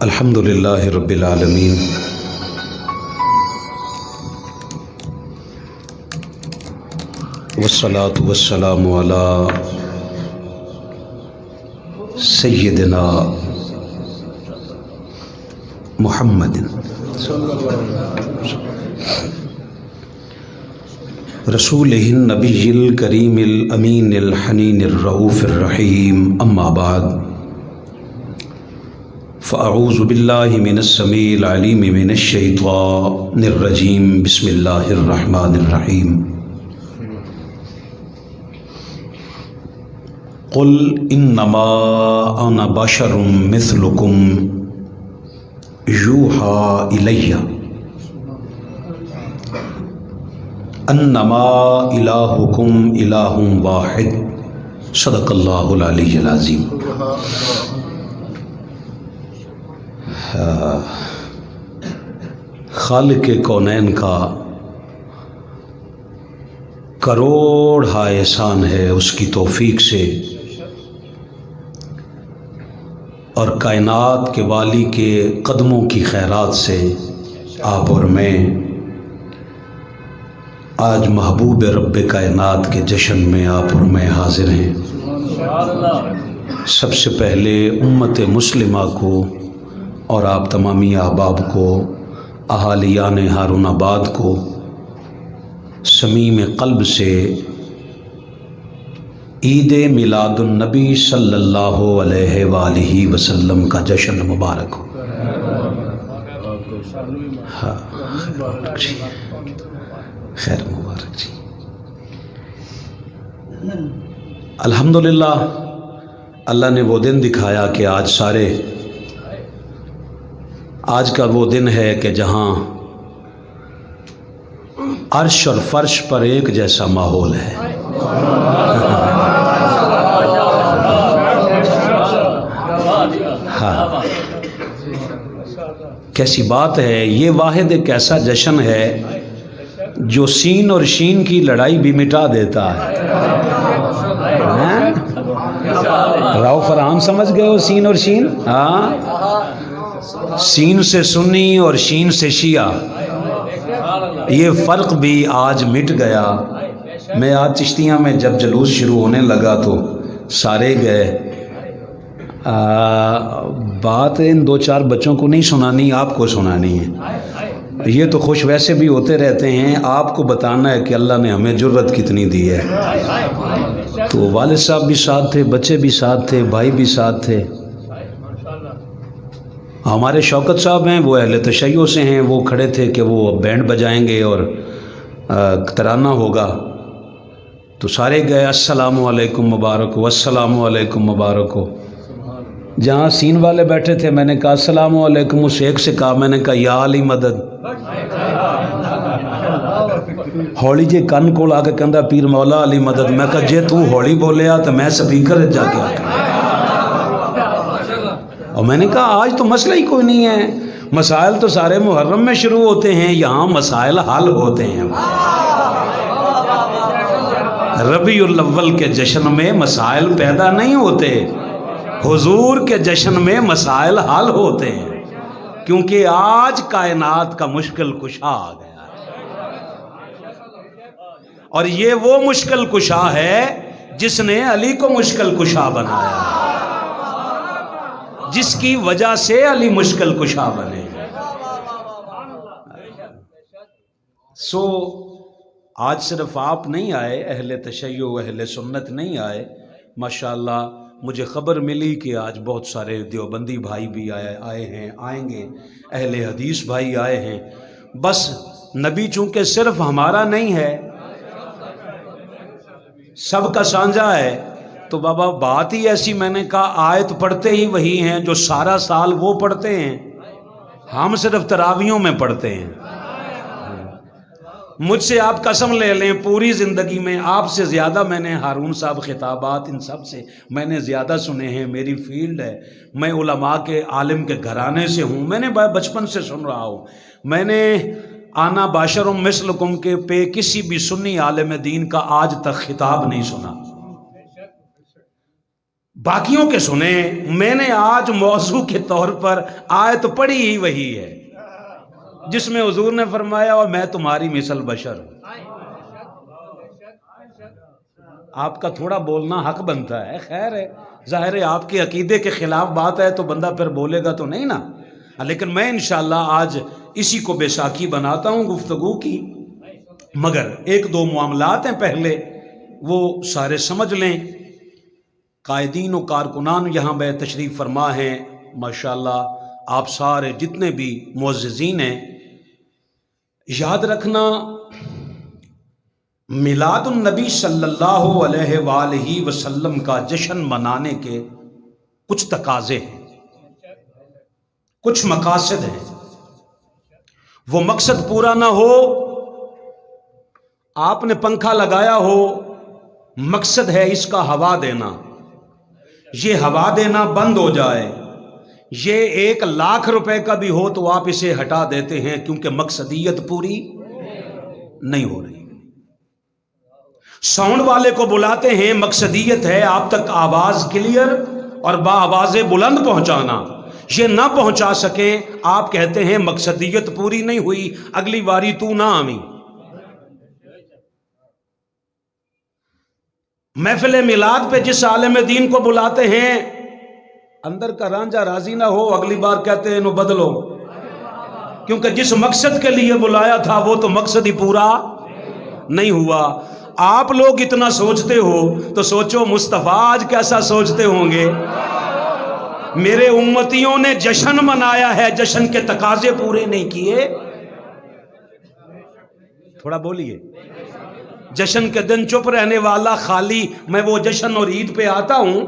الحمد للہ رب العالمین والصلاة والسلام علی سیدنا محمد رسولہ النبی الکریم الامین الحنین الرؤوف الرحیم اما بعد فاعوذ باللہ من السمیع العلیم من الشیطان الرجیم بسم اللہ الرحمن الرحیم قل انما انا بشر مثلکم یوحی الی انما الہکم الہ واحد صدق اللہ العلی العظیم۔ خالق کونین کا کروڑ احسان ہے اس کی توفیق سے، اور کائنات کے والی کے قدموں کی خیرات سے آپ اور میں آج محبوب رب کائنات کے جشن میں آپ اور میں حاضر ہیں۔ سب سے پہلے امت مسلمہ کو اور آپ تمامی احباب کو، اہالیان ہارون آباد کو صمیم قلب سے عید میلاد النبی صلی اللہ علیہ وآلہ وسلم کا جشن مبارک ہو۔ خیر مبارک جی۔ الحمدللہ اللہ نے وہ دن دکھایا کہ آج کا وہ دن ہے کہ جہاں عرش اور فرش پر ایک جیسا ماحول ہے۔ ہاں، کیسی بات ہے، یہ واحد ایک ایسا جشن ہے جو سین اور شین کی لڑائی بھی مٹا دیتا ہے۔ راؤ فرحان سمجھ گئے ہو سین اور شین؟ ہاں، سین سے سنی اور شین سے شیعہ، یہ فرق بھی آج مٹ گیا۔ میں آج چشتیاں میں جب جلوس شروع ہونے لگا تو سارے گئے۔ بات ان دو چار بچوں کو نہیں سنانی، آپ کو سنانی ہے۔ یہ تو خوش ویسے بھی ہوتے رہتے ہیں، آپ کو بتانا ہے کہ اللہ نے ہمیں جرت کتنی دی ہے۔ تو والد صاحب بھی ساتھ تھے، بچے بھی ساتھ تھے، بھائی بھی ساتھ تھے۔ ہمارے شوکت صاحب ہیں، وہ اہل تشیع سے ہیں، وہ کھڑے تھے کہ وہ بینڈ بجائیں گے اور ترانہ ہوگا۔ تو سارے گئے السلام علیکم مبارک ہو، السلام علیکم مبارک ہو۔ جہاں سین والے بیٹھے تھے میں نے کہا السلام علیکم، اس ایک سے کہا، میں نے کہا یا علی مدد۔ ہولی جے کن کو لا کے کہندا پیر مولا علی مدد۔ میں کہا جے تو ہولی بولیا تو میں سپیکر جا کے آ۔ اور میں نے کہا آج تو مسئلہ ہی کوئی نہیں ہے، مسائل تو سارے محرم میں شروع ہوتے ہیں، یہاں مسائل حل ہوتے ہیں۔ ربیع الاول کے جشن میں مسائل پیدا نہیں ہوتے، حضور کے جشن میں مسائل حل ہوتے ہیں، کیونکہ آج کائنات کا مشکل کشا آ گیا ہے۔ اور یہ وہ مشکل کشا ہے جس نے علی کو مشکل کشا بنایا ہے، جس کی وجہ سے علی مشکل کشا بنے۔ سو آج صرف آپ نہیں آئے، اہل تشیع اہل سنت نہیں آئے، ماشاءاللہ مجھے خبر ملی کہ آج بہت سارے دیوبندی بھائی بھی آئے ہیں، آئیں گے، اہل حدیث بھائی آئے ہیں۔ بس نبی چونکہ صرف ہمارا نہیں ہے، سب کا سانجا ہے، تو بابا بات ہی ایسی، میں نے کہا آیت پڑھتے ہی وہی ہیں جو سارا سال وہ پڑھتے ہیں، ہم صرف تراویوں میں پڑھتے ہیں۔ مجھ سے آپ قسم لے لیں، پوری زندگی میں آپ سے زیادہ میں نے ہارون صاحب خطابات ان سب سے میں نے زیادہ سنے ہیں، میری فیلڈ ہے، میں علماء کے عالم کے گھرانے سے ہوں، میں نے بچپن سے سن رہا ہوں۔ میں نے آنا باشر مثلکم کے پہ کسی بھی سنی عالم دین کا آج تک خطاب نہیں سنا۔ باقیوں کے سنیں، میں نے آج موضوع کے طور پر آیت پڑھی ہی وہی ہے جس میں حضور نے فرمایا اور میں تمہاری مثل بشر ہوں۔ آپ کا تھوڑا بولنا حق بنتا ہے، خیر ہے، ظاہر ہے آپ کے عقیدے کے خلاف بات ہے تو بندہ پھر بولے گا تو نہیں نا، لیکن میں انشاءاللہ آج اسی کو بیساکھی بناتا ہوں گفتگو کی، مگر ایک دو معاملات ہیں پہلے وہ سارے سمجھ لیں۔ قائدین و کارکنان یہاں بے تشریف فرما ہیں، ماشاءاللہ آپ سارے جتنے بھی معززین ہیں، یاد رکھنا میلاد النبی صلی اللہ علیہ وآلہ وسلم کا جشن منانے کے کچھ تقاضے ہیں، کچھ مقاصد ہیں۔ وہ مقصد پورا نہ ہو، آپ نے پنکھا لگایا ہو، مقصد ہے اس کا ہوا دینا، یہ ہوا دینا بند ہو جائے، یہ 1,00,000 روپے کا بھی ہو تو آپ اسے ہٹا دیتے ہیں کیونکہ مقصدیت پوری نہیں ہو رہی۔ ساؤنڈ والے کو بلاتے ہیں، مقصدیت ہے آپ تک آواز کلیئر اور با آواز بلند پہنچانا، یہ نہ پہنچا سکیں آپ کہتے ہیں مقصدیت پوری نہیں ہوئی، اگلی باری تو نہ آویں۔ محفل میلاد پہ جس عالم دین کو بلاتے ہیں اندر کا رانجھا راضی نہ ہو، اگلی بار کہتے ہیں انہوں بدلو، کیونکہ جس مقصد کے لیے بلایا تھا وہ تو مقصد ہی پورا نہیں ہوا۔ آپ لوگ اتنا سوچتے ہو تو سوچو مصطفیٰ آج کیسا سوچتے ہوں گے۔ میرے امتیوں نے جشن منایا ہے، جشن کے تقاضے پورے نہیں کیے۔ تھوڑا بولیے، جشن کے دن چپ رہنے والا خالی میں وہ جشن اور عید پہ آتا ہوں،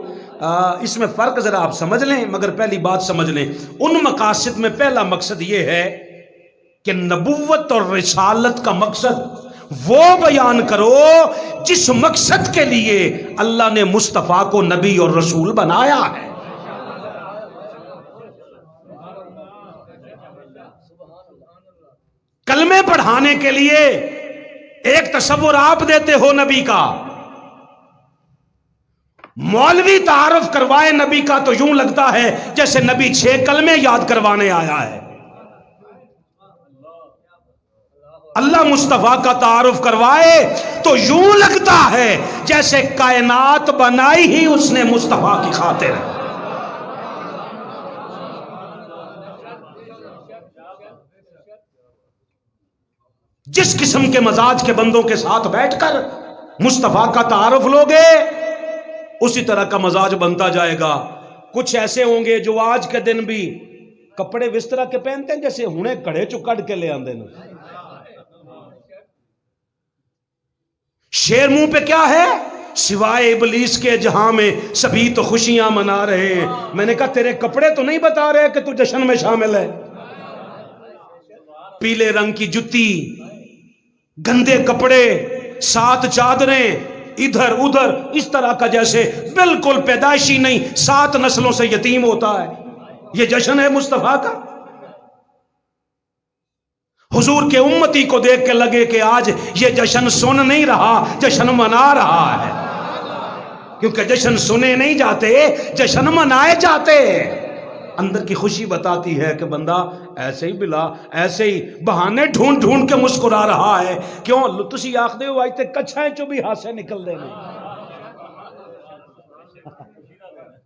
اس میں فرق ذرا آپ سمجھ لیں، مگر پہلی بات سمجھ لیں، ان مقاصد میں پہلا مقصد یہ ہے کہ نبوت اور رسالت کا مقصد وہ بیان کرو جس مقصد کے لیے اللہ نے مصطفیٰ کو نبی اور رسول بنایا ہے۔ کلمے پڑھانے کے لیے ایک تصور آپ دیتے ہو نبی کا، مولوی تعارف کروائے نبی کا تو یوں لگتا ہے جیسے نبی 6 کلمے یاد کروانے آیا ہے۔ اللہ مصطفیٰ کا تعارف کروائے تو یوں لگتا ہے جیسے کائنات بنائی ہی اس نے مصطفیٰ کی خاطر۔ جس قسم کے مزاج کے بندوں کے ساتھ بیٹھ کر مصطفیٰ کا تعارف لوگے اسی طرح کا مزاج بنتا جائے گا۔ کچھ ایسے ہوں گے جو آج کے دن بھی کپڑے اس طرح کے پہنتے ہیں جیسے ہنے کڑے چکڑ کے لے آندے ہیں۔ شیر منہ پہ کیا ہے؟ سوائے ابلیس کے جہاں میں سبھی تو خوشیاں منا رہے ہیں۔ میں نے کہا تیرے کپڑے تو نہیں بتا رہے کہ تو جشن میں شامل ہے۔ پیلے رنگ کی جتی، گندے کپڑے، 7 چادریں، ادھر ادھر، اس طرح کا جیسے بالکل پیدائشی نہیں 7 نسلوں سے یتیم ہوتا ہے۔ یہ جشن ہے مصطفیٰ کا؟ حضور کے امتی کو دیکھ کے لگے کہ آج یہ جشن سن نہیں رہا، جشن منا رہا ہے، کیونکہ جشن سنے نہیں جاتے، جشن منائے جاتے۔ اندر کی خوشی بتاتی ہے کہ بندہ ایسے ہی بلا ایسے ہی بہانے ڈھونڈ ڈھونڈ کے مسکرا رہا ہے۔ کیوں؟ تسی آخدے ہو آج تے کچھائیں چو بھی ہاتھ سے نکل دے میں،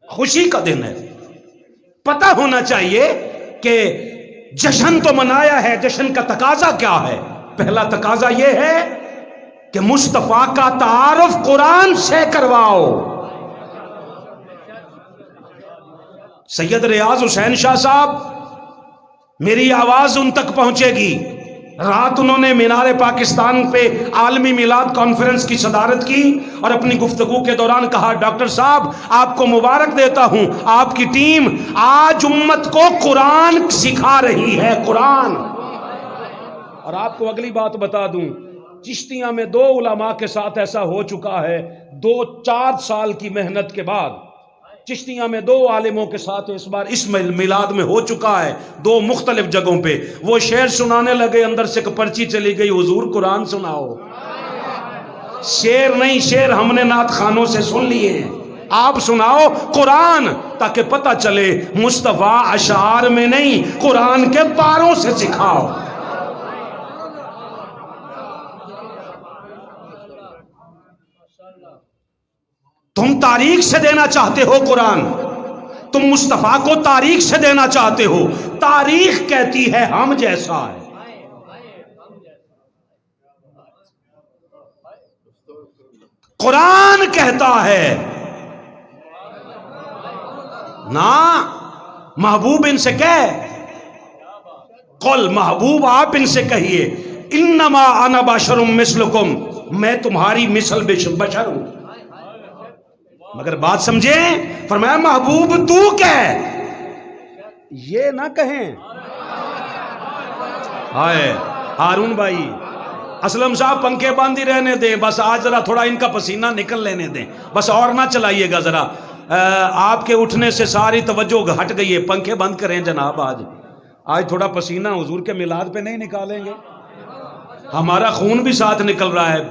خوشی کا دن ہے۔ پتہ ہونا چاہیے کہ جشن تو منایا ہے، جشن کا تقاضا کیا ہے؟ پہلا تقاضا یہ ہے کہ مصطفیٰ کا تعارف قرآن سے کرواؤ۔ سید ریاض حسین شاہ صاحب، میری آواز ان تک پہنچے گی، رات انہوں نے مینار پاکستان پہ عالمی میلاد کانفرنس کی صدارت کی اور اپنی گفتگو کے دوران کہا ڈاکٹر صاحب آپ کو مبارک دیتا ہوں، آپ کی ٹیم آج امت کو قرآن سکھا رہی ہے، قرآن۔ اور آپ کو اگلی بات بتا دوں، چشتیاں میں 2 علماء کے ساتھ ایسا ہو چکا ہے، 2-4 سال کی محنت کے بعد چشتیاں میں 2 عالموں کے ساتھ اس بار اس میلاد میں ہو چکا ہے، 2 مختلف جگہوں پہ۔ وہ شعر سنانے لگے، اندر سے پرچی چلی گئی، حضور قرآن سناؤ۔ شعر نہیں، شعر ہم نے نعت خانوں سے سن لیے ہیں، آپ سناؤ قرآن، تاکہ پتہ چلے مصطفیٰ اشعار میں نہیں قرآن کے پاروں سے سکھاؤ۔ تم تاریخ سے دینا چاہتے ہو قرآن، تم مصطفیٰ کو تاریخ سے دینا چاہتے ہو، تاریخ کہتی ہے ہم جیسا ہے۔ قرآن کہتا ہے نا، محبوب ان سے قل، محبوب آپ ان سے کہیے انما انا بشر مثلکم، میں تمہاری مثل بشر ہوں۔ مگر بات سمجھیں، فرمایا محبوب تو کہہ، یہ نہ کہیں۔ ہائے ہارون بھائی، اسلم صاحب پنکھے بند ہی رہنے دیں، بس آج ذرا تھوڑا ان کا پسینہ نکل لینے دیں، بس اور نہ چلائیے گا ذرا، آپ کے اٹھنے سے ساری توجہ ہٹ گئی ہے، پنکھے بند کریں جناب۔ آج تھوڑا پسینہ حضور کے میلاد پہ نہیں نکالیں گے؟ ہمارا خون بھی ساتھ نکل رہا ہے۔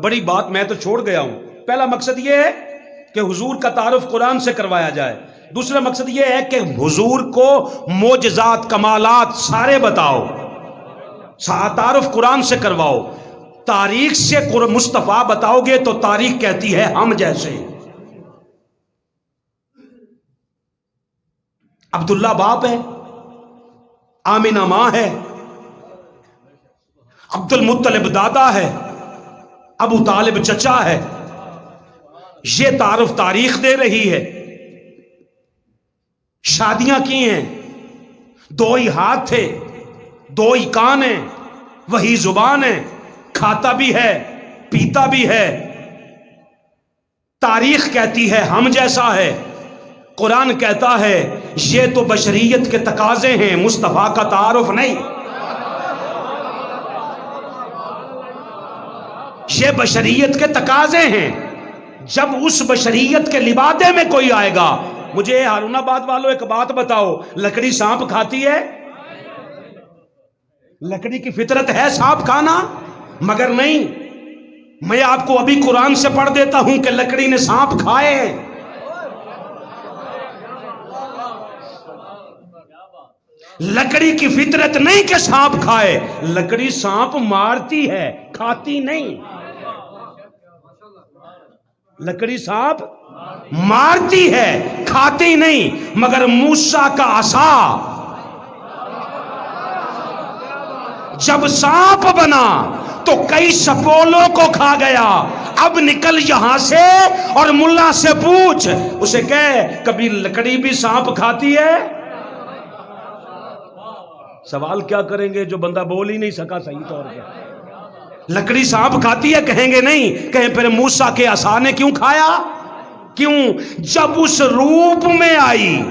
بڑی بات میں تو چھوڑ گیا ہوں۔ پہلا مقصد یہ ہے کہ حضور کا تعارف قرآن سے کروایا جائے، دوسرا مقصد یہ ہے کہ حضور کو معجزات کمالات سارے بتاؤ، تعارف قرآن سے کرواؤ۔ تاریخ سے مصطفیٰ بتاؤ گے تو تاریخ کہتی ہے ہم جیسے۔ عبداللہ باپ ہے، آمینہ ماں ہے، عبد المطلب دادا ہے، ابو طالب چچا ہے۔ یہ تعارف تاریخ دے رہی ہے۔ شادیاں کی ہیں، دو ہی ہاتھ تھے، دو ہی کان ہیں، وہی زبان ہے، کھاتا بھی ہے پیتا بھی ہے۔ تاریخ کہتی ہے ہم جیسا ہے، قرآن کہتا ہے یہ تو بشریت کے تقاضے ہیں، مصطفیٰ کا تعارف نہیں۔ یہ بشریت کے تقاضے ہیں، جب اس بشریت کے لبادے میں کوئی آئے گا۔ مجھے ہارون آباد والوں ایک بات بتاؤ، لکڑی سانپ کھاتی ہے؟ لکڑی کی فطرت ہے سانپ کھانا؟ مگر نہیں، میں آپ کو ابھی قرآن سے پڑھ دیتا ہوں کہ لکڑی نے سانپ کھائے ہیں۔ لکڑی کی فطرت نہیں کہ سانپ کھائے، لکڑی سانپ مارتی ہے، کھاتی نہیں۔ لکڑی سانپ مارتی ہے، کھاتی نہیں۔ مگر موسیٰ کا عصا جب سانپ بنا تو کئی سپولوں کو کھا گیا۔ اب نکل یہاں سے اور ملا سے پوچھ، اسے کہے کبھی لکڑی بھی سانپ کھاتی ہے؟ سوال کیا کریں گے جو بندہ بول ہی نہیں سکا صحیح طور پہ؟ لکڑی سانپ کھاتی ہے کہیں گے نہیں، کہیں پھر موسیٰ کے عصا نے کیوں کھایا؟ کیوں؟ جب اس روپ میں آئی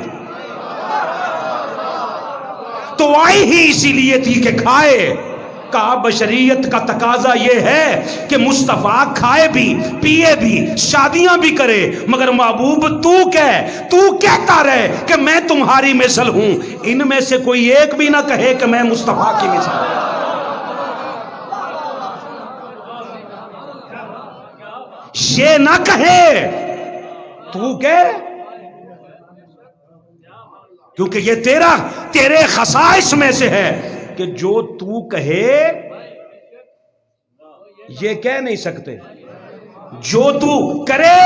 تو آئی ہی اسی لیے تھی کہ کھائے۔ کہا بشریت کا تقاضا یہ ہے کہ مصطفیٰ کھائے بھی پیے بھی شادیاں بھی کرے، مگر محبوب تو کہتا رہے کہ میں تمہاری مثل ہوں۔ ان میں سے کوئی ایک بھی نہ کہے کہ میں مصطفیٰ کی مثل ہوں۔ یہ نہ کہے تو کہ، کیونکہ یہ تیرے خصائص میں سے ہے کہ جو تو کہے یہ کہہ نہیں سکتے، جو تو کرے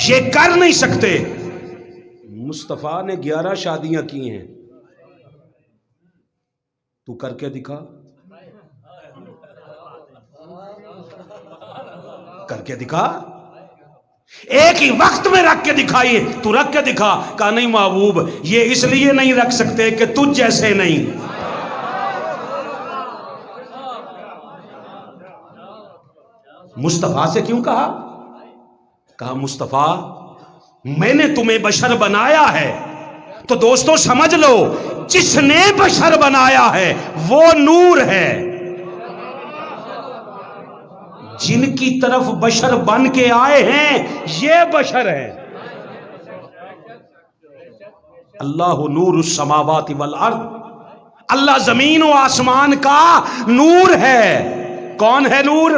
یہ کر نہیں سکتے۔ مصطفیٰ نے 11 شادیاں کی ہیں، تو کر کے دکھا، کر کے دکھا۔ ایک ہی وقت میں رکھ کے دکھائیے، تو رکھ کے دکھا۔ کہا نہیں محبوب، یہ اس لیے نہیں رکھ سکتے کہ تجھ جیسے نہیں۔ مصطفیٰ سے کیوں کہا؟ کہا مصطفیٰ میں نے تمہیں بشر بنایا ہے، تو دوستو سمجھ لو جس نے بشر بنایا ہے وہ نور ہے۔ جن کی طرف بشر بن کے آئے ہیں یہ بشر ہیں۔ اللہ نور السماوات والارض، اللہ زمین و آسمان کا نور ہے۔ کون ہے نور؟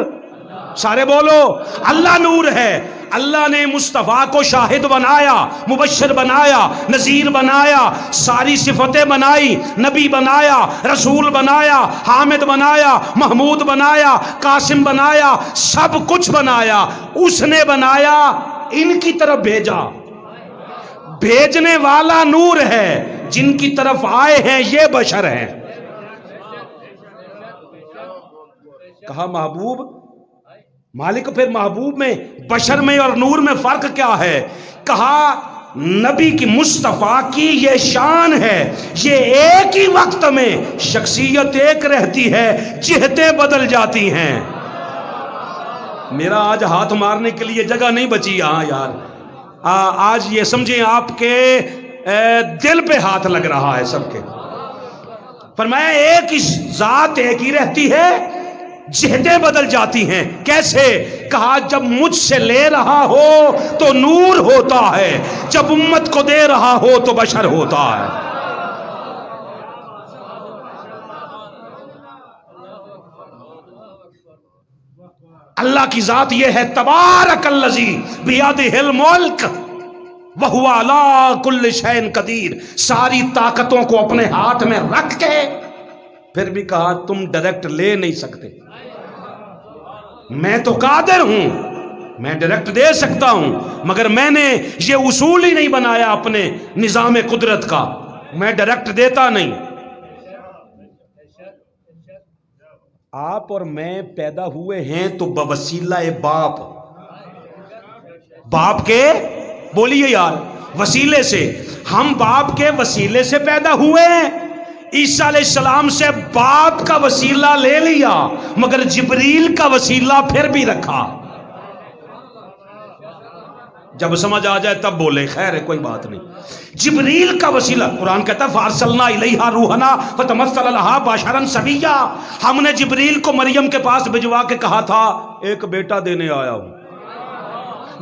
سارے بولو، اللہ نور ہے۔ اللہ نے مصطفیٰ کو شاہد بنایا، مبشر بنایا، نذیر بنایا، ساری صفتیں بنائی، نبی بنایا، رسول بنایا، حامد بنایا، محمود بنایا، قاسم بنایا، سب کچھ بنایا، اس نے بنایا، ان کی طرف بھیجا۔ بھیجنے والا نور ہے، جن کی طرف آئے ہیں یہ بشر ہیں۔ کہا محبوب مالک، پھر محبوب میں، بشر میں اور نور میں فرق کیا ہے؟ کہا نبی کی، مصطفیٰ کی یہ شان ہے، یہ ایک ہی وقت میں شخصیت ایک رہتی ہے، جہتیں بدل جاتی ہیں۔ میرا آج ہاتھ مارنے کے لیے جگہ نہیں بچی یہاں یار، آج یہ سمجھیں آپ کے دل پہ ہاتھ لگ رہا ہے سب کے۔ فرمایا ایک ہی ذات ایک ہی رہتی ہے، جہتیں بدل جاتی ہیں۔ کیسے؟ کہا جب مجھ سے لے رہا ہو تو نور ہوتا ہے، جب امت کو دے رہا ہو تو بشر ہوتا ہے۔ اللہ کی ذات یہ ہے، تبارک الذی بیدہ الملک وہو علی کل شیء قدیر، ساری طاقتوں کو اپنے ہاتھ میں رکھ کے پھر بھی کہا تم ڈائریکٹ لے نہیں سکتے، میں تو قادر ہوں، میں ڈائریکٹ دے سکتا ہوں، مگر میں نے یہ اصول ہی نہیں بنایا اپنے نظام قدرت کا، میں ڈائریکٹ دیتا نہیں۔ آپ اور میں پیدا ہوئے ہیں تو بوسیلہ باپ، باپ کے بولیے یار وسیلے سے، ہم باپ کے وسیلے سے پیدا ہوئے ہیں۔ عیسیٰ علیہ السلام سے باپ کا وسیلہ لے لیا، مگر جبریل کا وسیلہ پھر بھی رکھا۔ جب سمجھ آ جائے تب بولے، خیر ہے کوئی بات نہیں۔ جبریل کا وسیلہ، قرآن کہتا ہے فَأَرْسَلْنَا إِلَيْهَا رُوحَنَا فَتَمَثَّلَ لَهَا بَشَرًا سَوِيًّا، ہم نے جبریل کو مریم کے پاس بھجوا کے کہا تھا ایک بیٹا دینے آیا ہوں،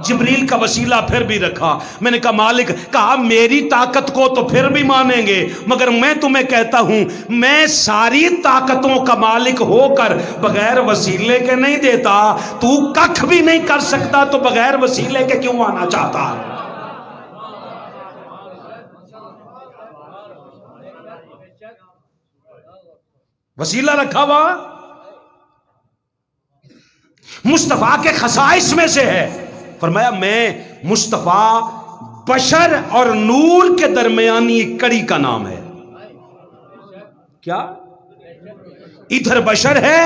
جبریل کا وسیلہ پھر بھی رکھا۔ میں نے کہا مالک، کہا میری طاقت کو تو پھر بھی مانیں گے، مگر میں تمہیں کہتا ہوں میں ساری طاقتوں کا مالک ہو کر بغیر وسیلے کے نہیں دیتا، تو ککھ بھی نہیں کر سکتا تو بغیر وسیلے کے کیوں آنا چاہتا؟ وسیلہ رکھا ہوا مصطفیٰ کے خصائص میں سے ہے۔ فرمایا میں مصطفیٰ بشر اور نور کے درمیانی کڑی کا نام ہے۔ کیا؟ ادھر بشر ہے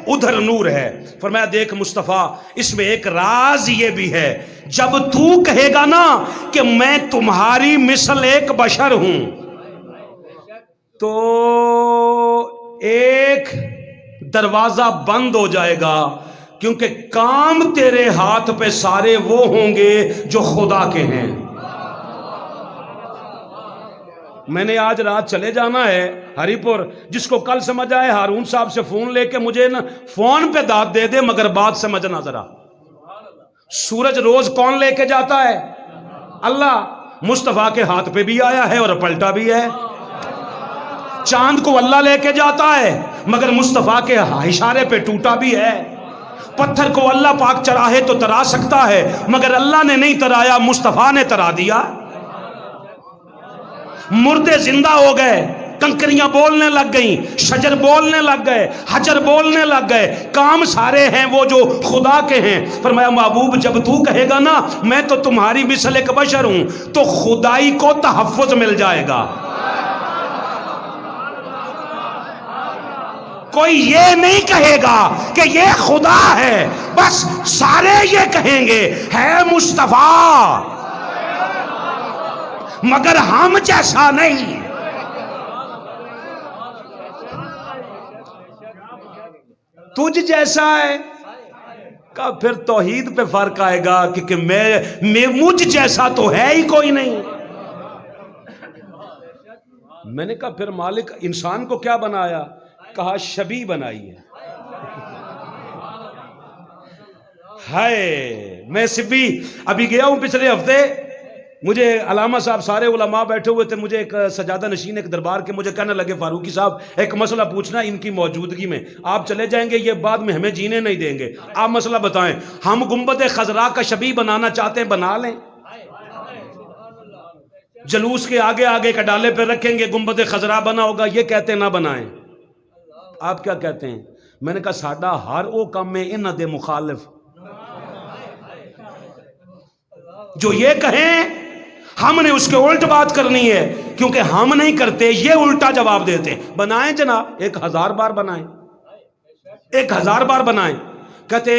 ادھر نور ہے۔ فرمایا دیکھ مصطفیٰ، اس میں ایک راز یہ بھی ہے، جب تو کہے گا نا کہ میں تمہاری مثل ایک بشر ہوں تو ایک دروازہ بند ہو جائے گا، کیونکہ کام تیرے ہاتھ پہ سارے وہ ہوں گے جو خدا کے ہیں۔ میں نے آج رات چلے جانا ہے ہری پور، جس کو کل سمجھ آئے ہارون صاحب سے فون لے کے مجھے نا فون پہ داد دے دے، مگر بات سمجھنا ذرا۔ سورج روز کون لے کے جاتا ہے؟ اللہ۔ مصطفیٰ کے ہاتھ پہ بھی آیا ہے اور پلٹا بھی ہے۔ چاند کو اللہ لے کے جاتا ہے، مگر مصطفیٰ کے اشارے پہ ٹوٹا بھی ہے۔ پتھر کو اللہ پاک چراہے تو ترا سکتا ہے، مگر اللہ نے نہیں ترایا، مصطفیٰ نے ترا دیا۔ مردے زندہ ہو گئے، کنکریاں بولنے لگ گئیں، شجر بولنے لگ گئے، حجر بولنے لگ گئے، کام سارے ہیں وہ جو خدا کے ہیں۔ فرمایا محبوب جب تو کہے گا نا میں تو تمہاری مثل ایک بشر ہوں، تو خدائی کو تحفظ مل جائے گا۔ کوئی یہ نہیں کہے گا کہ یہ خدا ہے، بس سارے یہ کہیں گے ہے مصطفیٰ، مگر ہم جیسا نہیں۔ تجھ جیسا ہے کا پھر توحید پہ فرق آئے گا، کیونکہ میں مجھ جیسا تو ہے ہی کوئی نہیں۔ میں نے کہا پھر مالک انسان کو کیا بنایا؟ کہا شبیہ بنائی ہے۔ ہائے میں سبھی ابھی گیا ہوں پچھلے ہفتے مجھے علامہ صاحب سارے علماء بیٹھے ہوئے تھے، مجھے ایک سجادہ نشین ایک دربار کے مجھے کہنے لگے فاروقی صاحب ایک مسئلہ پوچھنا ان کی موجودگی میں، آپ چلے جائیں گے یہ بعد میں ہمیں جینے نہیں دیں گے، آپ مسئلہ بتائیں، ہم گنبد خضراء کا شبیہ بنانا چاہتے ہیں، بنا لیں، جلوس کے آگے آگے کا ڈالے پہ رکھیں گے گنبد خضراء بنا ہوگا، یہ کہتے ہیں نہ بنائیں، آپ کیا کہتے ہیں؟ میں نے کہا ساڈا ہر او کام میں انہاں دے مخالف جو یہ کہیں ہم نے اس کے الٹ بات کرنی ہے، کیونکہ ہم نہیں کرتے، یہ الٹا جواب دیتے ہیں، بنائیں جناب، 1000 بار بنائیں، 1000 بار بنائیں، کہتے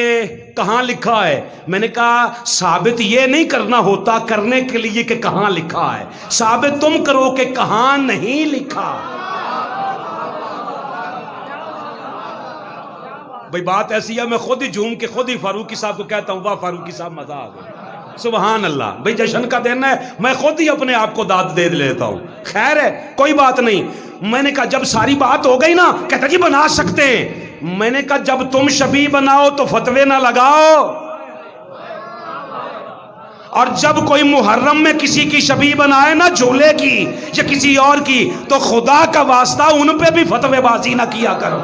کہاں لکھا ہے؟ میں نے کہا ثابت یہ نہیں کرنا ہوتا کرنے کے لیے کہ کہاں لکھا ہے، ثابت تم کرو کہ کہاں نہیں لکھا۔ بھئی بات ایسی ہے میں خود ہی جھوم کے خود ہی فاروقی صاحب کو کہتا ہوں واہ فاروقی صاحب مزہ آ گیا، سبحان اللہ، بھئی جشن کا دن ہے، میں خود ہی اپنے آپ کو داد دے لیتا ہوں، خیر ہے کوئی بات نہیں۔ میں نے کہا جب ساری بات ہو گئی نا، کہتا جی بنا سکتے ہیں، میں نے کہا جب تم شبیہ بناؤ تو فتوے نہ لگاؤ، اور جب کوئی محرم میں کسی کی شبیہ بنائے نا جھولے کی یا کسی اور کی، تو خدا کا واسطہ ان پہ بھی فتوے بازی نہ کیا کرو،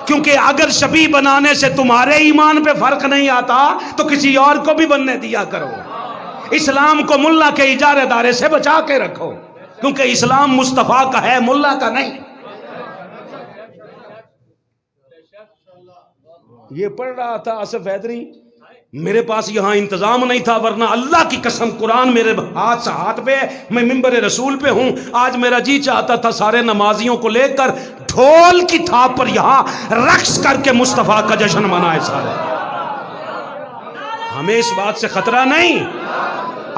کیونکہ اگر شبیہ بنانے سے تمہارے ایمان پہ فرق نہیں آتا تو کسی اور کو بھی بننے دیا کرو۔ اسلام کو ملا کے اجارے دارے سے بچا کے رکھو، کیونکہ اسلام مصطفیٰ کا ہے، ملا کا نہیں۔ یہ پڑھ رہا تھا آصف حیدری، میرے پاس یہاں انتظام نہیں تھا، ورنہ اللہ کی قسم قرآن میرے ہاتھ سے ہاتھ پہ، میں منبر رسول پہ ہوں، آج میرا جی چاہتا تھا سارے نمازیوں کو لے کر ڈھول کی تھاپ پر یہاں رقص کر کے مصطفیٰ کا جشن منائے سارے۔ ہمیں اس بات سے خطرہ نہیں۔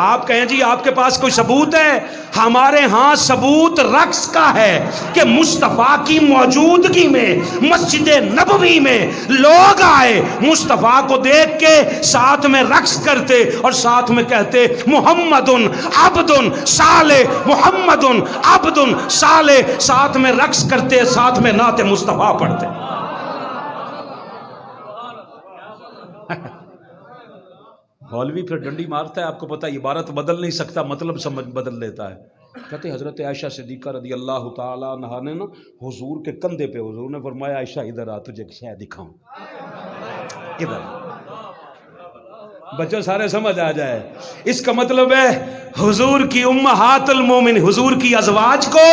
آپ کہیں جی آپ کے پاس کوئی ثبوت ہے؟ ہمارے ہاں ثبوت رقص کا ہے کہ مصطفیٰ کی موجودگی میں مسجد نبوی میں لوگ آئے، مصطفیٰ کو دیکھ کے ساتھ میں رقص کرتے اور ساتھ میں کہتے محمد عبد صالح، محمد عبد صالح، ساتھ میں رقص کرتے، ساتھ میں نعت مصطفیٰ پڑھتے۔ مولوی پھر ڈنڈی مارتا ہے، آپ کو پتہ عبارت بدل نہیں سکتا، مطلب سمجھ بدل لیتا ہے۔ کہتے حضرت عائشہ صدیقہ رضی اللہ تعالیٰ عنہا نے نا حضور کے کندھے پہ، حضور نے فرمایا عائشہ ادھر آ تجھے ایک شے دکھاؤں، ادھر بچوں سارے سمجھ آ جائے۔ اس کا مطلب ہے حضور کی امہات المومن، حضور کی ازواج کو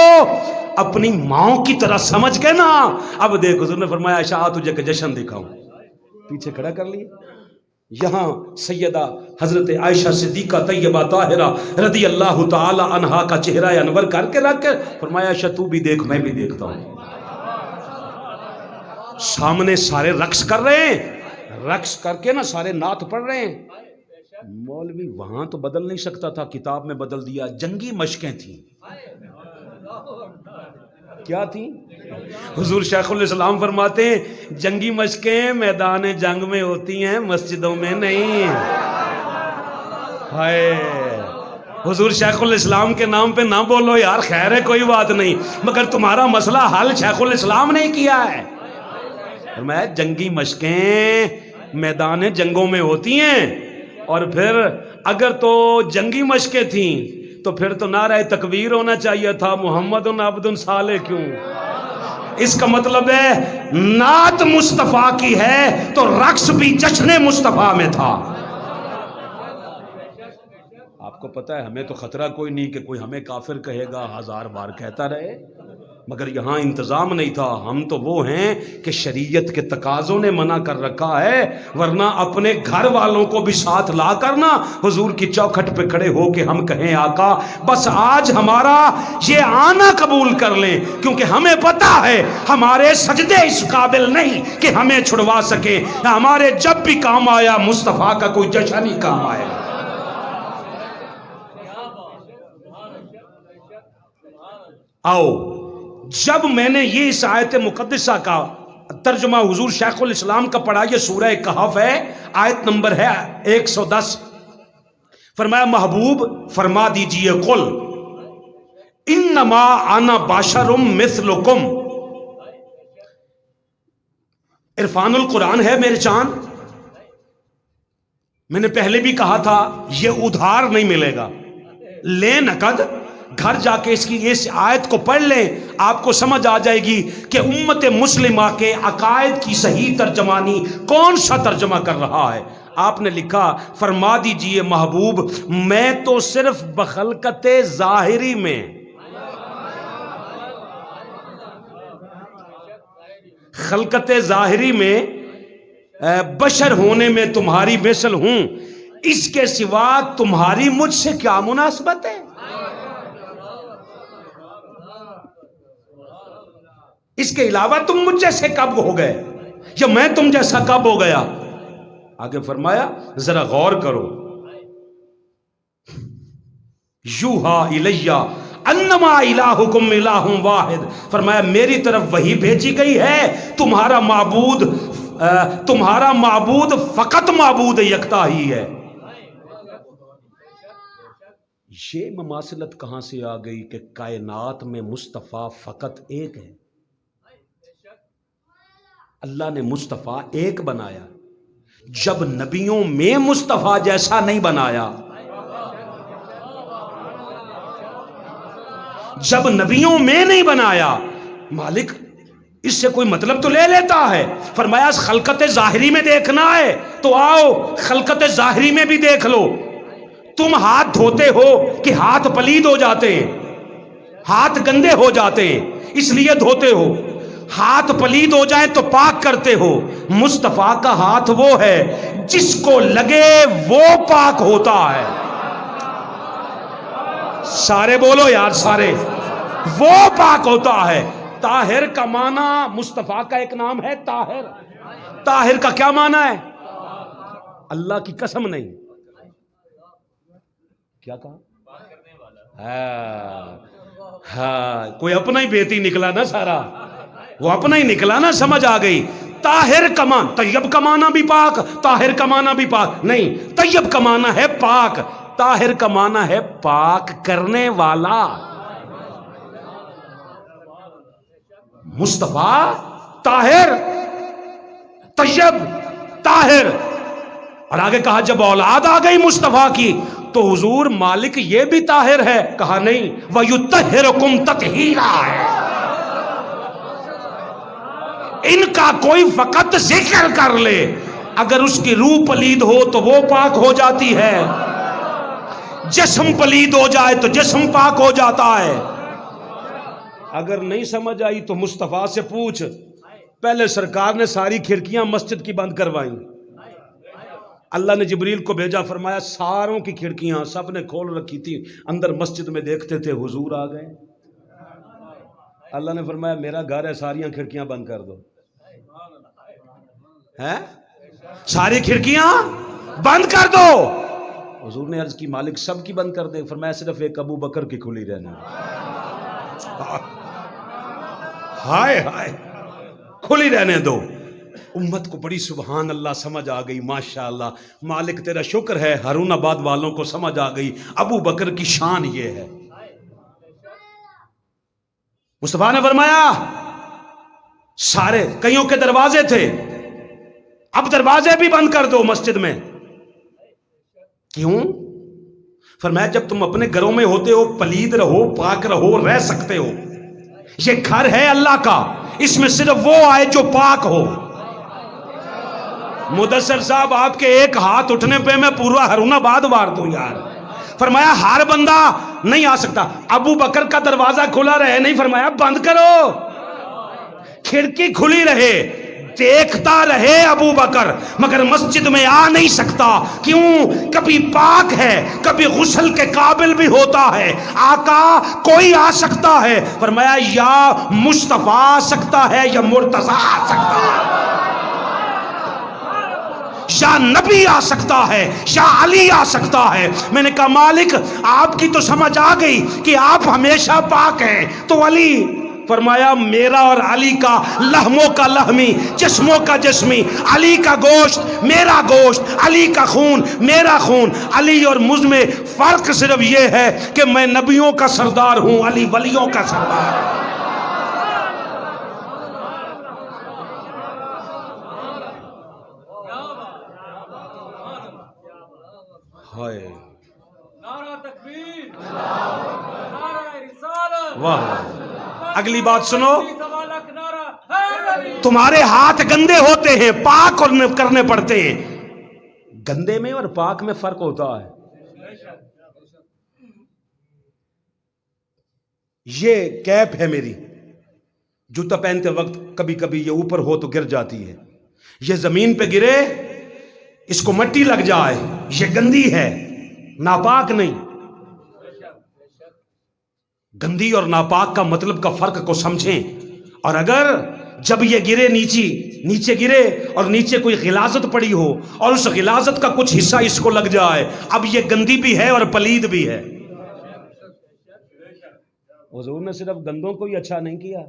اپنی ماؤں کی طرح سمجھ کے نا، اب دیکھ حضور نے فرمایا عائشہ آ تجھے ایک جشن دکھاؤں، پیچھے کھڑا کر لیے۔ یہاں سیدہ حضرت عائشہ صدیقہ طیبہ طاہرہ رضی اللہ تعالی عنہا کا چہرہ انور کر کے رکھ کر فرمایا عائشہ تو بھی دیکھ میں بھی دیکھتا ہوں۔ سامنے سارے رقص کر رہے ہیں، رقص کر کے نا سارے نعت پڑھ رہے ہیں۔ مولوی وہاں تو بدل نہیں سکتا تھا، کتاب میں بدل دیا، جنگی مشقیں تھیں۔ کیا تھی؟ حضور شیخ الاسلام فرماتے ہیں جنگی مشقیں میدان جنگ میں ہوتی ہیں، مسجدوں میں نہیں۔ ہائے حضور شیخ الاسلام کے نام پہ نہ بولو یار، خیر ہے کوئی بات نہیں، مگر تمہارا مسئلہ حل شیخ الاسلام نے کیا ہے۔ فرمایا جنگی مشقیں میدان جنگوں میں ہوتی ہیں، اور پھر اگر تو جنگی مشقیں تھیں تو پھر تو نعرہ تکبیر ہونا چاہیے تھا، محمد عبد صالح کیوں؟ اس کا مطلب ہے نعت مصطفیٰ کی ہے تو رقص بھی جشن مصطفیٰ میں تھا۔ آپ کو پتہ ہے ہمیں تو خطرہ کوئی نہیں کہ کوئی ہمیں کافر کہے گا، 1000 بار کہتا رہے، مگر یہاں انتظام نہیں تھا۔ ہم تو وہ ہیں کہ شریعت کے تقاضوں نے منع کر رکھا ہے، ورنہ اپنے گھر والوں کو بھی ساتھ لا کرنا حضور کی چوکھٹ پہ کھڑے ہو کے ہم کہیں آقا بس آج ہمارا یہ آنا قبول کر لیں، کیونکہ ہمیں پتہ ہے ہمارے سجدے اس قابل نہیں کہ ہمیں چھڑوا سکیں، ہمارے جب بھی کام آیا مصطفیٰ کا کوئی جشن ہی کام آئے۔ آؤ جب میں نے یہ اس آیت مقدسہ کا ترجمہ حضور شیخ الاسلام کا پڑھا، یہ سورہ کہف ہے، آیت نمبر ہے 110، فرمایا محبوب فرما دیجئے قل انما انا بشر مثلکم، عرفان القرآن ہے میرے چاند، میں نے پہلے بھی کہا تھا یہ ادھار نہیں ملے گا، لیں نقد، گھر جا کے اس کی اس آیت کو پڑھ لیں، آپ کو سمجھ آ جائے گی کہ امت مسلمہ کے عقائد کی صحیح ترجمانی کون سا ترجمہ کر رہا ہے۔ آپ نے لکھا، فرما دیجئے محبوب میں تو صرف بخلقت ظاہری میں، خلقت ظاہری میں، بشر ہونے میں تمہاری مثل ہوں، اس کے سوا تمہاری مجھ سے کیا مناسبت ہے؟ اس کے علاوہ تم مجھ جیسے کب ہو گئے، یا میں تم جیسا کب ہو گیا؟ آگے فرمایا ذرا غور کرو، یوحا الیہ انما الہکم الہ واحد، فرمایا میری طرف وحی بھیجی گئی ہے، تمہارا معبود فقط معبود یکتا ہی ہے۔ یہ مماثلت کہاں سے آ گئی کہ کائنات میں مصطفیٰ فقط ایک ہے؟ اللہ نے مصطفیٰ ایک بنایا، جب نبیوں میں مصطفیٰ جیسا نہیں بنایا، جب نبیوں میں نہیں بنایا، مالک اس سے کوئی مطلب تو لے لیتا ہے۔ فرمایا خلقت ظاہری میں دیکھنا ہے تو آؤ خلقت ظاہری میں بھی دیکھ لو۔ تم ہاتھ دھوتے ہو کہ ہاتھ پلید ہو جاتے ہیں، ہاتھ گندے ہو جاتے ہیں اس لیے دھوتے ہو، ہاتھ پلید ہو جائیں تو پاک کرتے ہو۔ مصطفیٰ کا ہاتھ وہ ہے جس کو لگے وہ پاک ہوتا ہے۔ سارے بولو یار، سارے، وہ پاک ہوتا ہے۔ طاہر کا معنی، مصطفیٰ کا ایک نام ہے طاہر، طاہر کا کیا معنی ہے؟ اللہ کی قسم نہیں، کیا کہا؟ ہاں کوئی اپنا ہی بیتی نکلا نا، سارا وہ اپنا ہی نکلا نا، سمجھ آ گئی۔ طاہر کا معنی، طیب کا معنی بھی پاک، طاہر کا معنی بھی پاک نہیں، طیب کا معنی ہے پاک، طاہر کا معنی ہے پاک کرنے والا۔ مصطفیٰ طاہر، طیب، طاہر، اور آگے کہا جب اولاد آ گئی مصطفیٰ کی تو حضور مالک یہ بھی طاہر ہے، کہا نہیں، وَيُطَهِّرُكُمْ تَطْهِيرًا ہے۔ ان کا کوئی فقط ذکر کر لے، اگر اس کی روح پلید ہو تو وہ پاک ہو جاتی ہے، جسم پلید ہو جائے تو جسم پاک ہو جاتا ہے۔ اگر نہیں سمجھ آئی تو مصطفیٰ سے پوچھ، پہلے سرکار نے ساری کھڑکیاں مسجد کی بند کروائیں، اللہ نے جبریل کو بھیجا، فرمایا ساروں کی کھڑکیاں سب نے کھول رکھی تھی، اندر مسجد میں دیکھتے تھے حضور آ گئے۔ اللہ نے فرمایا میرا گھر ہے، ساریاں کھڑکیاں بند کر دو، ہے ساری کھڑکیاں بند کر دو۔ حضور نے عرض کی مالک سب کی بند کر دے، فرمایا صرف ایک ابو بکر کی کھلی رہنے۔ ہائے ہائے، کھلی رہنے دو۔ امت کو بڑی سبحان اللہ سمجھ آ گئی، ماشاءاللہ مالک تیرا شکر ہے، ہارون آباد والوں کو سمجھ آ گئی ابو بکر کی شان یہ ہے۔ مصطفیٰ نے فرمایا سارے، کئیوں کے دروازے تھے، اب دروازے بھی بند کر دو مسجد میں۔ کیوں؟ فرمایا جب تم اپنے گھروں میں ہوتے ہو پلید رہو، پاک رہو، رہ سکتے ہو، یہ گھر ہے اللہ کا، اس میں صرف وہ آئے جو پاک ہو۔ مدثر صاحب آپ کے ایک ہاتھ اٹھنے پہ میں پورا ہارون آباد وار دوں یار۔ فرمایا ہر بندہ نہیں آ سکتا، ابو بکر کا دروازہ کھلا رہے، نہیں فرمایا بند کرو، کھڑکی کھلی رہے، دیکھتا رہے ابو بکر، مگر مسجد میں آ نہیں سکتا۔ کیوں؟ کبھی پاک ہے، کبھی غسل کے قابل بھی ہوتا ہے۔ آقا کوئی آ سکتا ہے، فرمایا یا مصطفیٰ آ سکتا ہے یا مرتضیٰ آ سکتا ہے، یا نبی آ سکتا ہے یا علی آ سکتا ہے۔ میں نے کہا مالک آپ کی تو سمجھ آ گئی کہ آپ ہمیشہ پاک ہیں، تو علی، فرمایا میرا اور علی کا لحموں کا لحمی، جسموں کا جسمی، علی کا گوشت میرا گوشت، علی کا خون میرا خون۔ علی اور مجھ میں فرق صرف یہ ہے کہ میں نبیوں کا سردار ہوں، علی ولیوں کا سردار ہے۔ ہائے، نعرہ تکبیر۔ واہ. اگلی بات سنو، تمہارے ہاتھ گندے ہوتے ہیں، پاک کرنے پڑتے ہیں. گندے میں اور پاک میں فرق ہوتا ہے. یہ کیپ ہے میری، جوتا پہنتے وقت کبھی کبھی یہ اوپر ہو تو گر جاتی ہے. یہ زمین پہ گرے، اس کو مٹی لگ جائے، یہ گندی ہے، ناپاک نہیں. گندی اور ناپاک کا مطلب کا فرق کو سمجھیں. اور اگر جب یہ گرے نیچے گرے اور نیچے کوئی غلاظت پڑی ہو اور اس غلاظت کا کچھ حصہ اس کو لگ جائے، اب یہ گندی بھی ہے اور پلید بھی ہے. حضور نے صرف گندوں کو ہی اچھا نہیں کیا.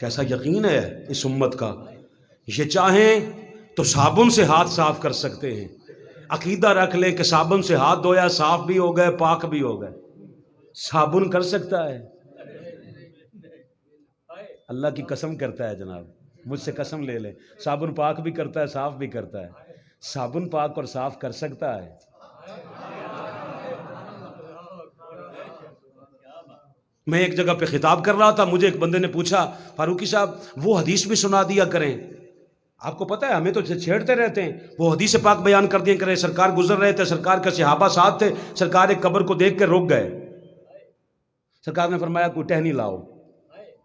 کیسا یقین ہے اس امت کا. یہ چاہیں تو صابن سے ہاتھ صاف کر سکتے ہیں. عقیدہ رکھ لیں کہ صابن سے ہاتھ دھویا صاف بھی ہو گئے، پاک بھی ہو گئے. صابن کر سکتا ہے. اللہ کی قسم کرتا ہے جناب، مجھ سے قسم لے لیں، صابن پاک بھی کرتا ہے، صاف بھی کرتا ہے. صابن پاک اور صاف کر سکتا ہے. میں ایک جگہ پہ خطاب کر رہا تھا، مجھے ایک بندے نے پوچھا، فاروقی صاحب وہ حدیث بھی سنا دیا کریں. آپ کو پتہ ہے ہمیں تو چھیڑتے رہتے ہیں. وہ حدیث پاک بیان کر دیا کریں. سرکار گزر رہے تھے، سرکار کے صحابہ ساتھ تھے، سرکار ایک قبر کو دیکھ کے رک گئے. سرکار نے فرمایا کوئی ٹہنی لاؤ.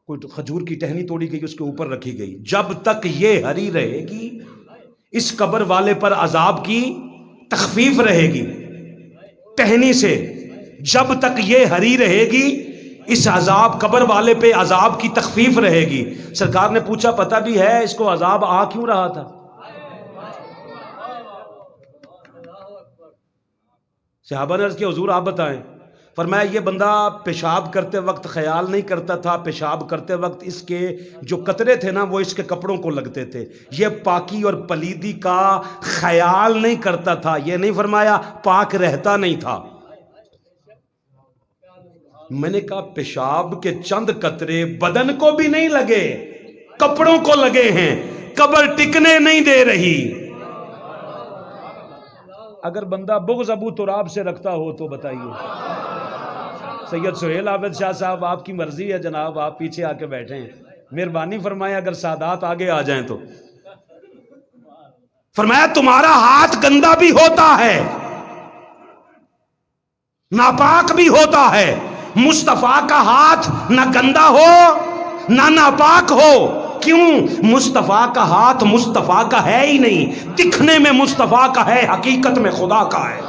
کوئی کھجور کی ٹہنی توڑی گئی، اس کے اوپر رکھی گئی. جب تک یہ ہری رہے گی اس قبر والے پر عذاب کی تخفیف رہے گی. ٹہنی سے جب تک یہ ہری رہے گی اس عذاب، قبر والے پہ عذاب کی تخفیف رہے گی. سرکار نے پوچھا پتہ بھی ہے اس کو عذاب آ کیوں رہا تھا؟ صحابہ نے عرض کیا حضور آپ بتائیں. فرمایا یہ بندہ پیشاب کرتے وقت خیال نہیں کرتا تھا، پیشاب کرتے وقت اس کے جو قطرے تھے نا وہ اس کے کپڑوں کو لگتے تھے. یہ پاکی اور پلیدی کا خیال نہیں کرتا تھا. یہ نہیں فرمایا پاک رہتا نہیں تھا. میں نے کہا پیشاب کے چند قطرے بدن کو بھی نہیں لگے، کپڑوں کو لگے ہیں، قبر ٹکنے نہیں دے رہی. اگر بندہ بغض ابو تراب سے رکھتا ہو تو بتائیے. سید سہیل عابد شاہ صاحب آپ کی مرضی ہے جناب، آپ پیچھے آ کے بیٹھے ہیں. مہربانی فرمائیں اگر سادات آگے آ جائیں تو. فرمایا تمہارا ہاتھ گندا بھی ہوتا ہے، ناپاک بھی ہوتا ہے. مصطفیٰ کا ہاتھ نہ گندا ہو نہ ناپاک ہو. کیوں؟ مصطفیٰ کا ہاتھ مصطفیٰ کا ہے ہی نہیں. دکھنے میں مصطفیٰ کا ہے، حقیقت میں خدا کا ہے.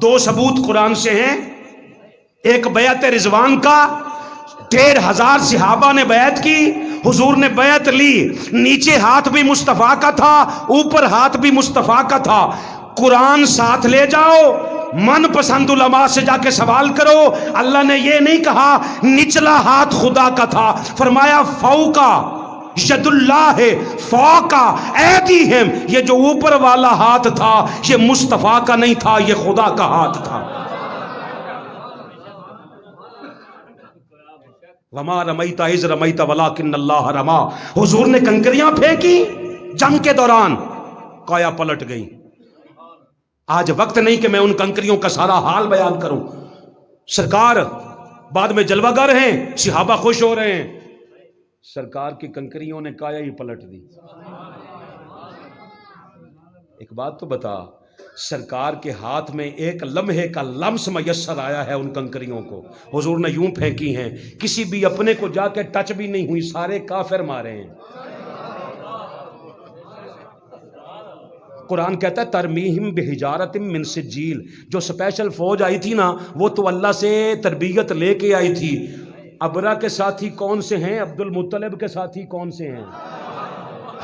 دو ثبوت قرآن سے ہیں. ایک بیعت رضوان کا، 1500 صحابہ نے بیعت کی، حضور نے بیعت لی. نیچے ہاتھ بھی مصطفیٰ کا تھا، اوپر ہاتھ بھی مصطفیٰ کا تھا. قرآن ساتھ لے جاؤ، من پسند علماء سے جا کے سوال کرو. اللہ نے یہ نہیں کہا نچلا ہاتھ خدا کا تھا، فرمایا فوقا ید اللہ فوقا ایدیہم. یہ جو اوپر والا ہاتھ تھا یہ مصطفیٰ کا نہیں تھا، یہ خدا کا ہاتھ تھا. وما رمیت اذ رمیت ولکن اللہ رما. حضور نے کنکریاں پھینکی جنگ کے دوران، کایا پلٹ گئی. آج وقت نہیں کہ میں ان کنکریوں کا سارا حال بیان کروں. سرکار بعد میں جلوہ گر ہیں، صحابہ خوش ہو رہے ہیں. سرکار کی کنکریوں نے کایا ہی پلٹ دی. ایک بات تو بتا، سرکار کے ہاتھ میں ایک لمحے کا لمس میسر آیا ہے ان کنکریوں کو. حضور نے یوں پھینکی ہیں، کسی بھی اپنے کو جا کے ٹچ بھی نہیں ہوئی، سارے کافر مارے ہیں. قرآن کہتا ہے ترمیہم بحجارت من سجیل. جو سپیشل فوج آئی تھی نا وہ تو اللہ سے تربیت لے کے آئی تھی. ابرا کے ساتھی کون سے ہیں؟ عبد المطلب کے ساتھی کون سے ہیں؟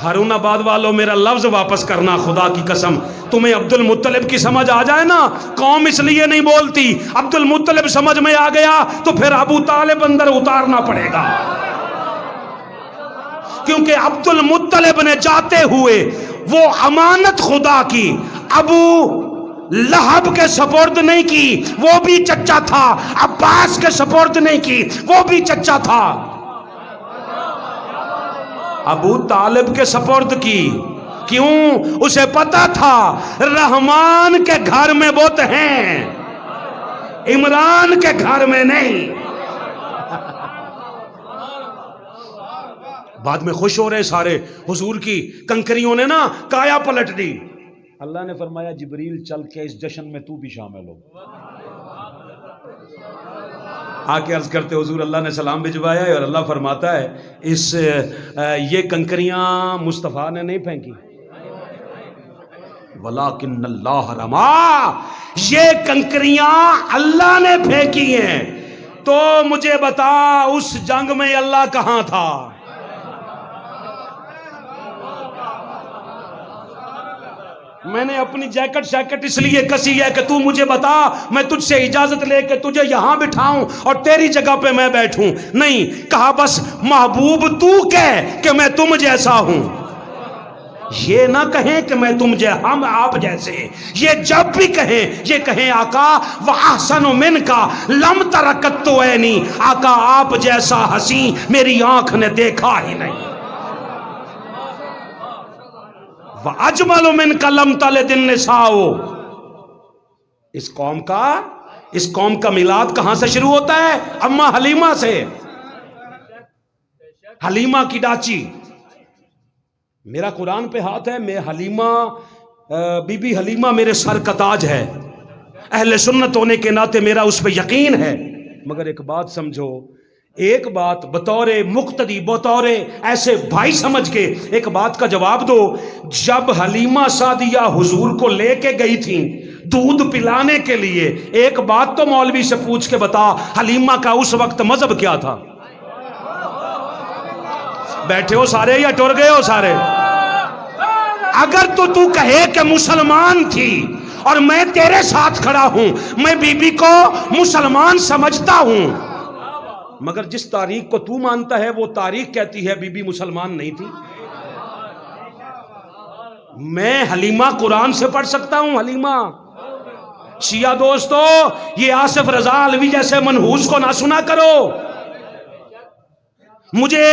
ہارون آباد والوں میرا لفظ واپس کرنا، خدا کی قسم تمہیں عبد المطلب کی سمجھ آ جائے نا، قوم اس لیے نہیں بولتی. عبد المطلب سمجھ میں آ گیا تو پھر ابو طالب اندر اتارنا پڑے گا، کیونکہ عبد المطلب نے جاتے ہوئے وہ امانت خدا کی ابو لہب کے سپرد نہیں کی، وہ بھی چچا تھا. عباس کے سپرد نہیں کی، وہ بھی چچا تھا. ابو طالب کے سپرد کی، کیوں؟ اسے پتا تھا رحمان کے گھر میں بت ہیں، عمران کے گھر میں نہیں۔ بعد میں خوش ہو رہے سارے، حضور کی کنکریوں نے نا کایا پلٹ دی۔ اللہ نے فرمایا جبریل چل کے اس جشن میں تو بھی شامل ہو۔ آ کے عرض کرتے حضور اللہ نے سلام بھجوایا ہے، اور اللہ فرماتا ہے یہ کنکریاں مصطفیٰ نے نہیں پھینکی، ولیکن اللہ رما، یہ کنکریاں اللہ نے پھینکی ہیں۔ تو مجھے بتا اس جنگ میں اللہ کہاں تھا؟ میں نے اپنی جیکٹ اس لیے کسی ہے کہ تو مجھے بتا، میں تجھ سے اجازت لے کے تجھے یہاں بٹھاؤں اور تیری جگہ پہ میں بیٹھوں؟ نہیں، کہا بس محبوب تو کہہ کہ میں تم جیسا ہوں، یہ نہ کہیں کہ میں تم ہم آپ جیسے۔ یہ جب بھی کہیں یہ کہیں آقا وَأَحْسَنُ مِنْكَ لَمْ تَرَكَتْ عَيْنِي، آقا آپ جیسا حسین میری آنکھ نے دیکھا ہی نہیں۔ وَأَجْمَلُ مِنْكَ لَمْ تَلِدِ النِّسَاءُ۔ اس قوم کا میلاد کہاں سے شروع ہوتا ہے؟ اماں حلیمہ سے، حلیمہ کی ڈاچی۔ میرا قرآن پہ ہاتھ ہے، میں حلیمہ بی بی حلیمہ میرے سر کا تاج ہے، اہل سنت ہونے کے ناطے میرا اس پہ یقین ہے۔ مگر ایک بات سمجھو، ایک بات بطور مقتدی، بطور ایسے بھائی سمجھ کے ایک بات کا جواب دو۔ جب حلیمہ سعدیہ حضور کو لے کے گئی تھی دودھ پلانے کے لیے، ایک بات تو مولوی سے پوچھ کے بتا، حلیمہ کا اس وقت مذہب کیا تھا؟ بیٹھے ہو سارے یا ٹر گئے ہو سارے؟ اگر تو کہے کہ مسلمان تھی اور میں تیرے ساتھ کھڑا ہوں، میں بی بی کو مسلمان سمجھتا ہوں، مگر جس تاریخ کو تو مانتا ہے وہ تاریخ کہتی ہے بی بی مسلمان نہیں تھی۔ میں حلیمہ قرآن سے پڑھ سکتا ہوں، حلیمہ۔ شیعہ دوستو، یہ آصف رضا علوی جیسے منحوس کو نہ سنا کرو۔ مجھے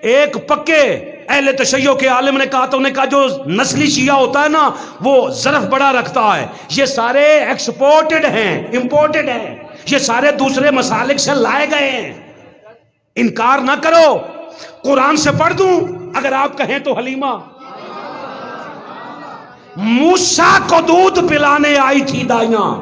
ایک پکے اہل تشیع کے عالم نے کہا، تو انہیں کہا جو نسلی شیعہ ہوتا ہے نا وہ ظرف بڑا رکھتا ہے، یہ سارے ایکسپورٹڈ ہیں، امپورٹڈ ہیں، یہ سارے دوسرے مسالک سے لائے گئے ہیں۔ انکار نہ کرو، قرآن سے پڑھ دوں اگر آپ کہیں تو حلیمہ۔ موسیٰ کو دودھ پلانے آئی تھی دائیاں،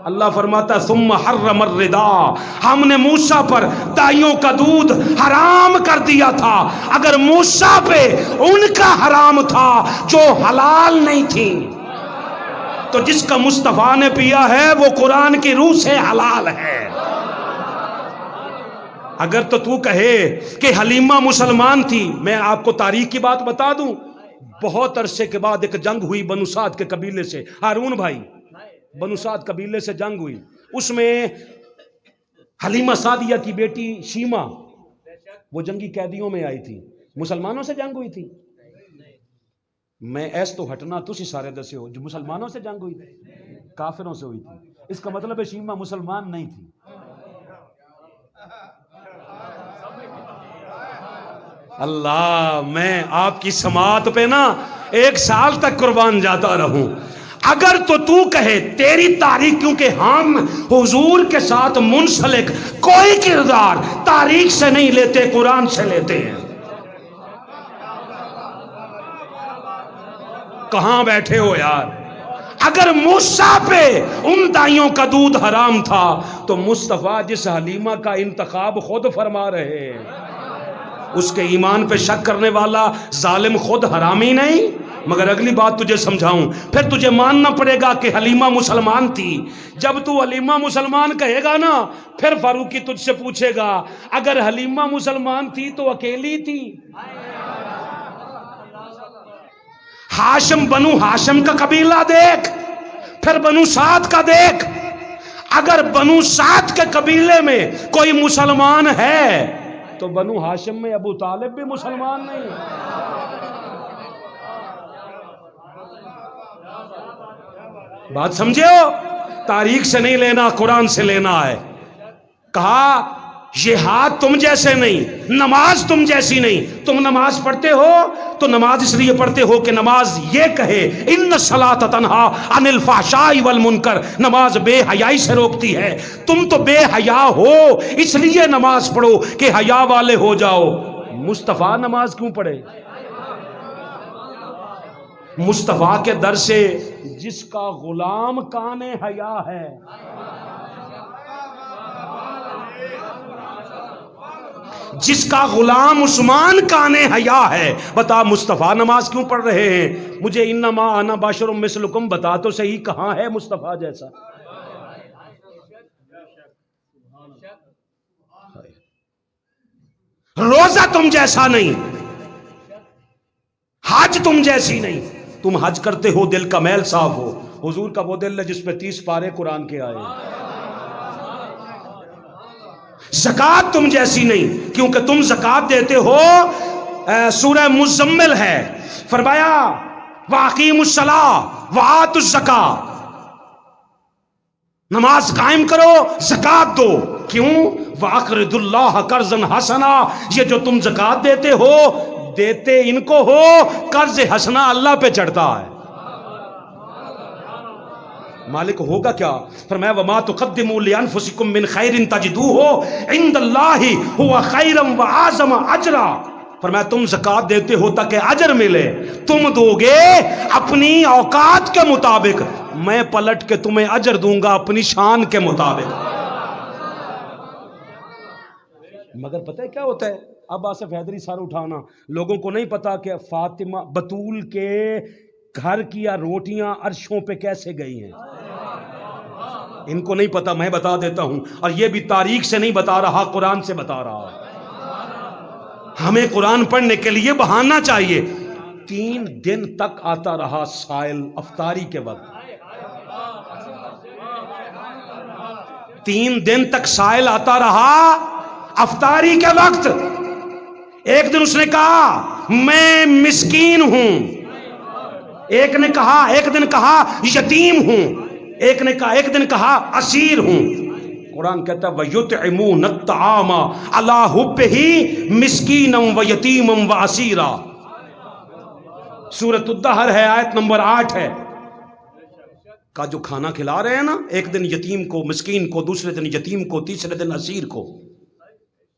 اللہ فرماتا ہے ثم حرم الردا، ہم نے موسیٰ پر دائیوں کا دودھ حرام کر دیا تھا۔ اگر موسیٰ پہ ان کا حرام تھا جو حلال نہیں تھی، تو جس کا مصطفیٰ نے پیا ہے وہ قرآن کی روح سے حلال ہے۔ اگر تو کہے کہ حلیمہ مسلمان تھی، میں آپ کو تاریخ کی بات بتا دوں، بہت عرصے کے بعد ایک جنگ ہوئی بنو سعد کے قبیلے سے، ہارون بھائی، بنو سعد قبیلے سے جنگ ہوئی، اس میں حلیمہ سعدیہ کی بیٹی شیمہ وہ جنگی قیدیوں میں آئی تھی۔ مسلمانوں سے جنگ ہوئی تھی؟ میں ایس تو ہٹنا تسی سارے دسے ہو، جو مسلمانوں سے جنگ ہوئی تھی، کافروں سے ہوئی تھی۔ اس کا مطلب ہے شیمہ مسلمان نہیں تھی۔ اللہ، میں آپ کی سماعت پہ نا 1 سال تک قربان جاتا رہوں۔ اگر تو کہے تیری تاریخ، کیونکہ ہم حضور کے ساتھ منسلک کوئی کردار تاریخ سے نہیں لیتے، قرآن سے لیتے ہیں۔ کہاں بیٹھے ہو یار؟ اگر موسیٰ پہ ان دائیوں کا دودھ حرام تھا تو مصطفیٰ جس حلیمہ کا انتخاب خود فرما رہے ہیں، اس کے ایمان پہ شک کرنے والا ظالم خود حرامی نہیں؟ مگر اگلی بات تجھے سمجھاؤں، پھر تجھے ماننا پڑے گا کہ حلیمہ مسلمان تھی۔ جب تو حلیمہ مسلمان کہے گا نا، پھر فاروقی تجھ سے پوچھے گا اگر حلیمہ مسلمان تھی تو اکیلی تھی؟ ہاشم، بنو ہاشم کا قبیلہ دیکھ، پھر بنو سعد کا دیکھ۔ اگر بنو سعد کے قبیلے میں کوئی مسلمان ہے تو بنو ہاشم میں ابو طالب بھی مسلمان نہیں۔ بات سمجھے ہو؟ تاریخ سے نہیں لینا، قرآن سے لینا ہے۔ کہا یہ ہاتھ تم جیسے نہیں، نماز تم جیسی نہیں. تم نماز پڑھتے ہو تو نماز اس لیے پڑھتے ہو کہ نماز یہ کہے ان الصلاۃ تنہا عن الفحشاء والمنکر، نماز بے حیائی سے روکتی ہے. تم تو بے حیا ہو اس لیے نماز پڑھو کہ حیا والے ہو جاؤ. مصطفیٰ نماز کیوں پڑھے؟ مصطفیٰ کے در سے جس کا غلام کان حیا ہے، جس کا غلام عثمان کان حیا ہے، بتا مصطفیٰ نماز کیوں پڑھ رہے ہیں؟ مجھے انما انا بشر مثلکم بتا تو صحیح، کہاں ہے مصطفیٰ جیسا؟ روزہ تم جیسا نہیں، حج تم جیسی نہیں. تم حج کرتے ہو دل کا میل صاف ہو. حضور کا وہ دل ہے جس پہ 30 پارے قرآن کے آئے. زکوٰۃ تم جیسی نہیں کیونکہ تم زکوٰۃ دیتے ہو. سورہ مزمل ہے، فرمایا وَأَقِیمُوا الصَّلَاةَ وَآتُوا الزَّکَاةَ، نماز قائم کرو، زکوٰۃ دو. کیوں؟ وَأَقْرِضُوا اللَّهَ قَرْضًا حَسَنًا، یہ جو تم زکوٰۃ دیتے ہو، دیتے ان کو ہو، قرض حسنہ اللہ پہ چڑھتا ہے. مالک ہوگا کیا؟ فرمایا وما تقدموا لانفسکم من خیر تجدوہ عند اللہ هو خیرا واعظم اجرا. فرمایا تم زکوٰۃ دیتے ہو تاکہ اجر ملے، تم دو گے اپنی اوقات کے مطابق، میں پلٹ کے تمہیں اجر دوں گا اپنی شان کے مطابق. مگر پتہ ہے کیا ہوتا ہے؟ اب آصف حیدری سر اٹھانا، لوگوں کو نہیں پتا کہ فاطمہ بطول کے گھر کی روٹیاں عرشوں پہ کیسے گئی ہیں. ان کو نہیں پتا، میں بتا دیتا ہوں. اور یہ بھی تاریخ سے نہیں بتا رہا، قرآن سے بتا رہا. ہمیں قرآن پڑھنے کے لیے بہانا چاہیے. 3 دن تک آتا رہا سائل افطاری کے وقت. 3 دن تک سائل آتا رہا افطاری کے وقت. ایک دن اس نے کہا میں مسکین ہوں، ایک دن کہا یتیم ہوں، ایک دن کہا اسیر ہوں. قرآن کہتا ہے وَيُطْعِمُونَ الطَّعَامَ عَلَىٰ حُبِّهِ مِسْكِينًا وَيَتِيمًا وَأَسِيرًا. سورۃ الدہر ہے، آیت نمبر 8 ہے. کا جو کھانا کھلا رہے ہیں نا، ایک دن یتیم کو، مسکین کو، دوسرے دن یتیم کو، تیسرے دن اسیر کو.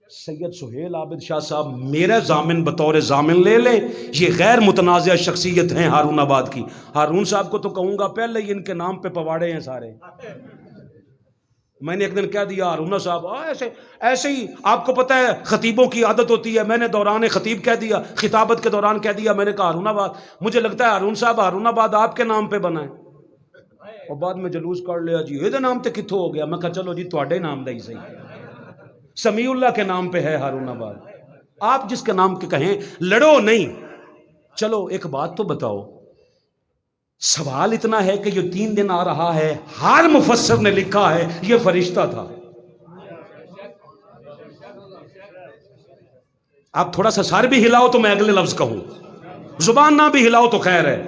سید سہیل عابد شاہ صاحب میرا ضامن بطور ضامن لے لیں، یہ غیر متنازع شخصیت ہیں ہارون آباد کی. ہارون صاحب کو تو کہوں گا پہلے ہی ان کے نام پہ پواڑے ہیں سارے. میں نے ایک دن کہہ دیا ہارون صاحب ایسے ہی، آپ کو پتہ ہے خطیبوں کی عادت ہوتی ہے، میں نے دوران خطیب کہہ دیا، خطابت کے دوران کہہ دیا، میں نے کہا ہارون آباد. مجھے لگتا ہے ہارون صاحب ہارون آباد آپ کے نام پہ بنا ہے، اور بعد میں جلوس کر لیا جی یہ نام تے کتوں ہو گیا. میں کہا چلو جی تواڈے نام دا ہی صحیح، سمیع اللہ کے نام پہ ہے ہارون آباد. آپ جس کے نام کے کہیں، لڑو نہیں. چلو ایک بات تو بتاؤ، سوال اتنا ہے کہ یہ 3 دن آ رہا ہے، ہر مفسر نے لکھا ہے یہ فرشتہ تھا. آپ تھوڑا سا سر بھی ہلاؤ تو میں اگلے لفظ کہوں، زبان نہ بھی ہلاؤ تو خیر ہے.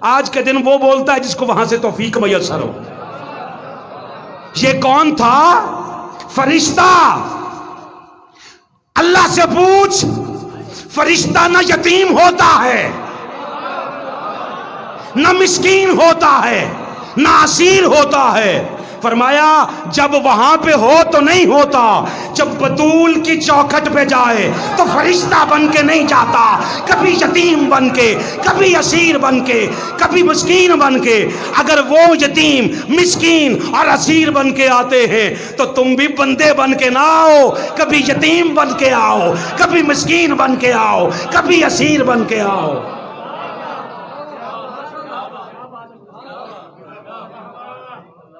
آج کے دن وہ بولتا ہے جس کو وہاں سے توفیق میسر ہو. یہ کون تھا؟ فرشتہ. اللہ سے پوچھ، فرشتہ نہ یتیم ہوتا ہے، نہ مسکین ہوتا ہے، نہ اسیر ہوتا ہے. فرمایا جب وہاں پہ ہو تو نہیں ہوتا، جب بطول کی چوکھٹ پہ جائے تو فرشتہ بن کے نہیں جاتا، کبھی یتیم بن کے، کبھی اسیر بن کے، کبھی مسکین بن کے. اگر وہ یتیم، مسکین اور اسیر بن کے آتے ہیں تو تم بھی بندے بن کے نہ آؤ، کبھی یتیم بن کے آؤ، کبھی مسکین بن کے آؤ، کبھی اسیر بن کے آؤ.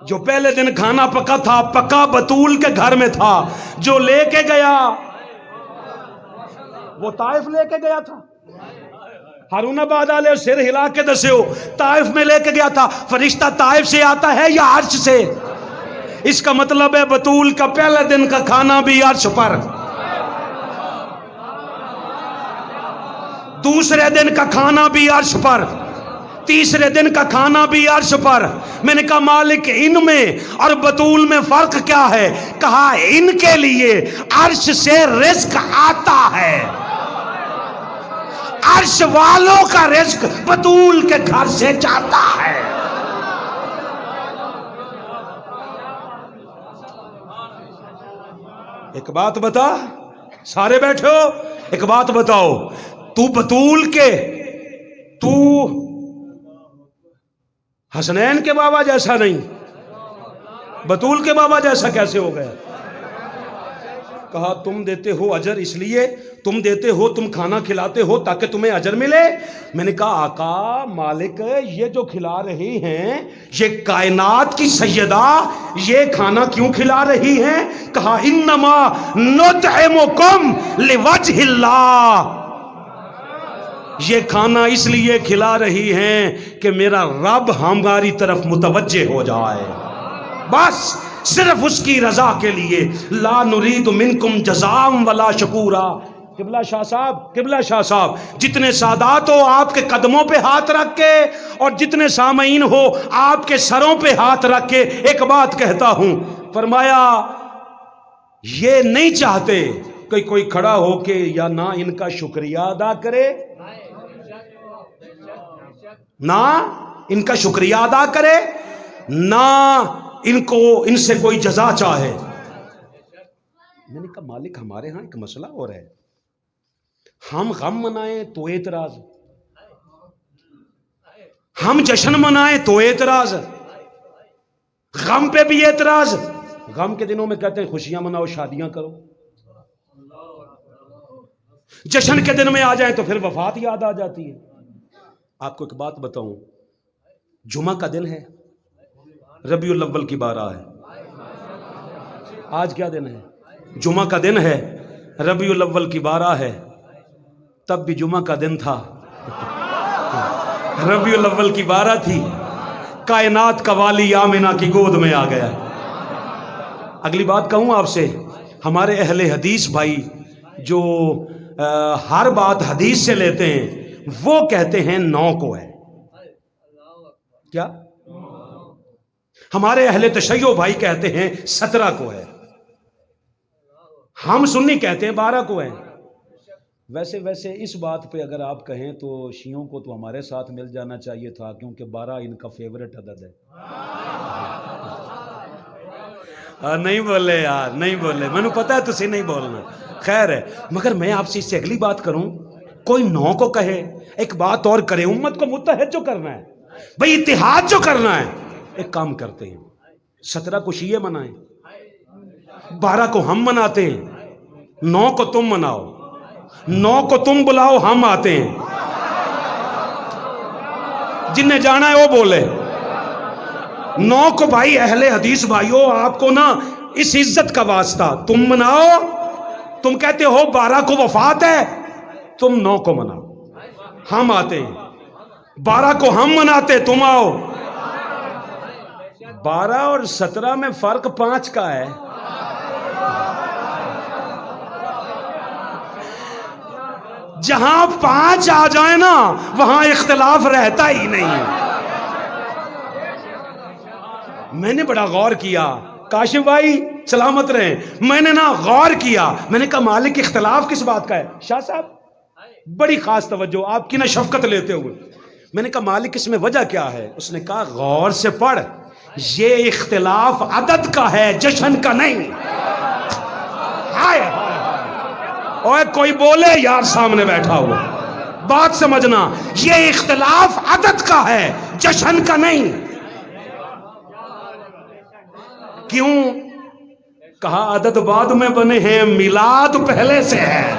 جو پہلے دن کھانا پکا تھا، پکا بطول کے گھر میں تھا، جو لے کے گیا وہ طائف لے کے گیا تھا. ہارون آباد والے سر ہلا کے دسیو، طائف میں لے کے گیا تھا. فرشتہ طائف سے آتا ہے یا عرش سے؟ اس کا مطلب ہے بطول کا پہلے دن کا کھانا بھی عرش پر، دوسرے دن کا کھانا بھی عرش پر، تیسرے دن کا کھانا بھی عرش پر. میں نے کہا مالک ان میں اور بطول میں فرق کیا ہے؟ کہا ان کے لیے عرش سے رزق آتا ہے، عرش والوں کا رزق بطول کے گھر سے جاتا ہے. ایک بات بتا، سارے بیٹھو، ایک بات بتاؤ، تو بطول کے، تو حسنین کے بابا جیسا نہیں، بطول کے بابا جیسا کیسے ہو گیا؟ کہا تم دیتے ہو اجر، اس لیے تم دیتے ہو، تم کھانا کھلاتے ہو تاکہ تمہیں اجر ملے. میں نے کہا آقا مالک یہ جو کھلا رہی ہیں یہ کائنات کی سیدہ یہ کھانا کیوں کھلا رہی ہیں؟ کہا انما نطعمکم لوجہ اللہ، یہ کھانا اس لیے کھلا رہی ہیں کہ میرا رب ہماری طرف متوجہ ہو جائے، بس صرف اس کی رضا کے لیے. لا نرید منکم جزاء ولا شکورا. قبلہ شاہ صاحب، قبلہ شاہ صاحب، جتنے سادات ہو آپ کے قدموں پہ ہاتھ رکھ کے اور جتنے سامعین ہو آپ کے سروں پہ ہاتھ رکھ کے ایک بات کہتا ہوں. فرمایا یہ نہیں چاہتے کہ کوئی کھڑا ہو کے یا نہ ان کا شکریہ ادا کرے، نہ ان کا شکریہ ادا کرے، نہ ان سے کوئی جزا چاہے. میں نے کہا مالک ہمارے ہاں ایک مسئلہ اور ہے، ہم غم منائیں تو اعتراض، ہم جشن منائیں تو اعتراض، غم پہ بھی اعتراض. غم کے دنوں میں کہتے ہیں خوشیاں مناؤ، شادیاں کرو، جشن کے دن میں آ جائیں تو پھر وفات یاد آ جاتی ہے. آپ کو ایک بات بتاؤں، جمعہ کا دن ہے، ربیع الاول کی 12 ہے. آج کیا دن ہے؟ جمعہ کا دن ہے، ربیع الاول کی 12 ہے. تب بھی جمعہ کا دن تھا، ربیع الاول کی 12 تھی. کائنات کا والی آمنہ کی گود میں آ گیا. اگلی بات کہوں آپ سے، ہمارے اہل حدیث بھائی جو ہر بات حدیث سے لیتے ہیں وہ کہتے ہیں 9 کو ہے. کیا؟ ہمارے اہل تشیع بھائی کہتے ہیں 17 کو ہے. ہم سنی کہتے ہیں 12 کو ہے. ویسے اس بات پہ اگر آپ کہیں تو شیعوں کو تو ہمارے ساتھ مل جانا چاہیے تھا، کیونکہ 12 ان کا فیورٹ عدد ہے. نہیں بولے یار، نہیں بولے، میں نے پتا ہے تسی نہیں بولنا، خیر ہے. مگر میں آپ سے اس سے اگلی بات کروں، کوئی 9 کو کہے، ایک بات اور کرے، امت کو متحد جو کرنا ہے بھئی، اتحاد جو کرنا ہے، ایک کام کرتے ہیں 17 کو شیعہ منائیں، 12 کو ہم مناتے ہیں، 9 کو تم مناؤ، 9 کو تم بلاؤ، ہم آتے ہیں. جن نے جانا ہے وہ بولے. 9 کو بھائی اہل حدیث بھائیو آپ کو نا اس عزت کا واسطہ تم مناؤ. تم کہتے ہو 12 کو وفات ہے، تم 9 کو مناؤ، ہم آتے ہیں. 12 کو ہم مناتے، تم آؤ. 12 اور 17 میں فرق 5 کا ہے. جہاں 5 آ جائے نا وہاں اختلاف رہتا ہی نہیں. میں نے بڑا غور کیا، کاشف بھائی سلامت رہیں، میں نے نا غور کیا. میں نے کہا مالک اختلاف کس بات کا ہے؟ شاہ صاحب بڑی خاص توجہ آپ کی نا شفقت لیتے ہوئے. میں نے کہا مالک اس میں وجہ کیا ہے؟ اس نے کہا غور سے پڑھ، یہ اختلاف عدد کا ہے، جشن کا نہیں. ہائے اوے کوئی بولے یار سامنے بیٹھا ہوا، بات سمجھنا، یہ اختلاف عدد کا ہے، جشن کا نہیں. کیوں؟ کہا عدد بعد میں بنے ہیں، میلاد پہلے سے ہے.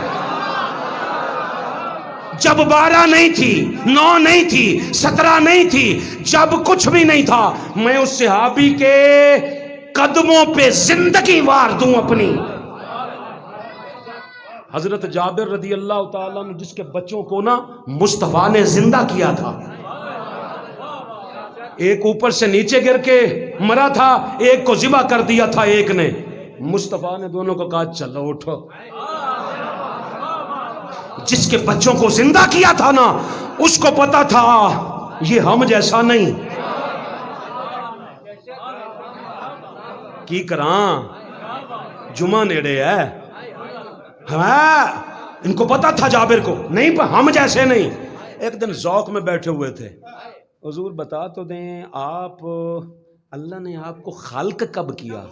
جب 12 نہیں تھی، 9 نہیں تھی، 17 نہیں تھی، جب کچھ بھی نہیں تھا، میں اس صحابی کے قدموں پہ زندگی وار دوں اپنی. حضرت جابر رضی اللہ تعالیٰ عنہ جس کے بچوں کو نا مصطفیٰ نے زندہ کیا تھا، ایک اوپر سے نیچے گر کے مرا تھا، ایک کو ذبح کر دیا تھا ایک نے. مصطفیٰ نے دونوں کو کہا چلو اٹھو. جس کے بچوں کو زندہ کیا تھا نا اس کو پتا تھا یہ ہم جیسا نہیں کی کراں جمعہ نیڑے ہے ہاں ان کو پتا تھا جابر کو نہیں ہم جیسے نہیں. ایک دن ذوق میں بیٹھے ہوئے تھے, حضور بتا تو دیں آپ اللہ نے آپ کو خلق کب کیا؟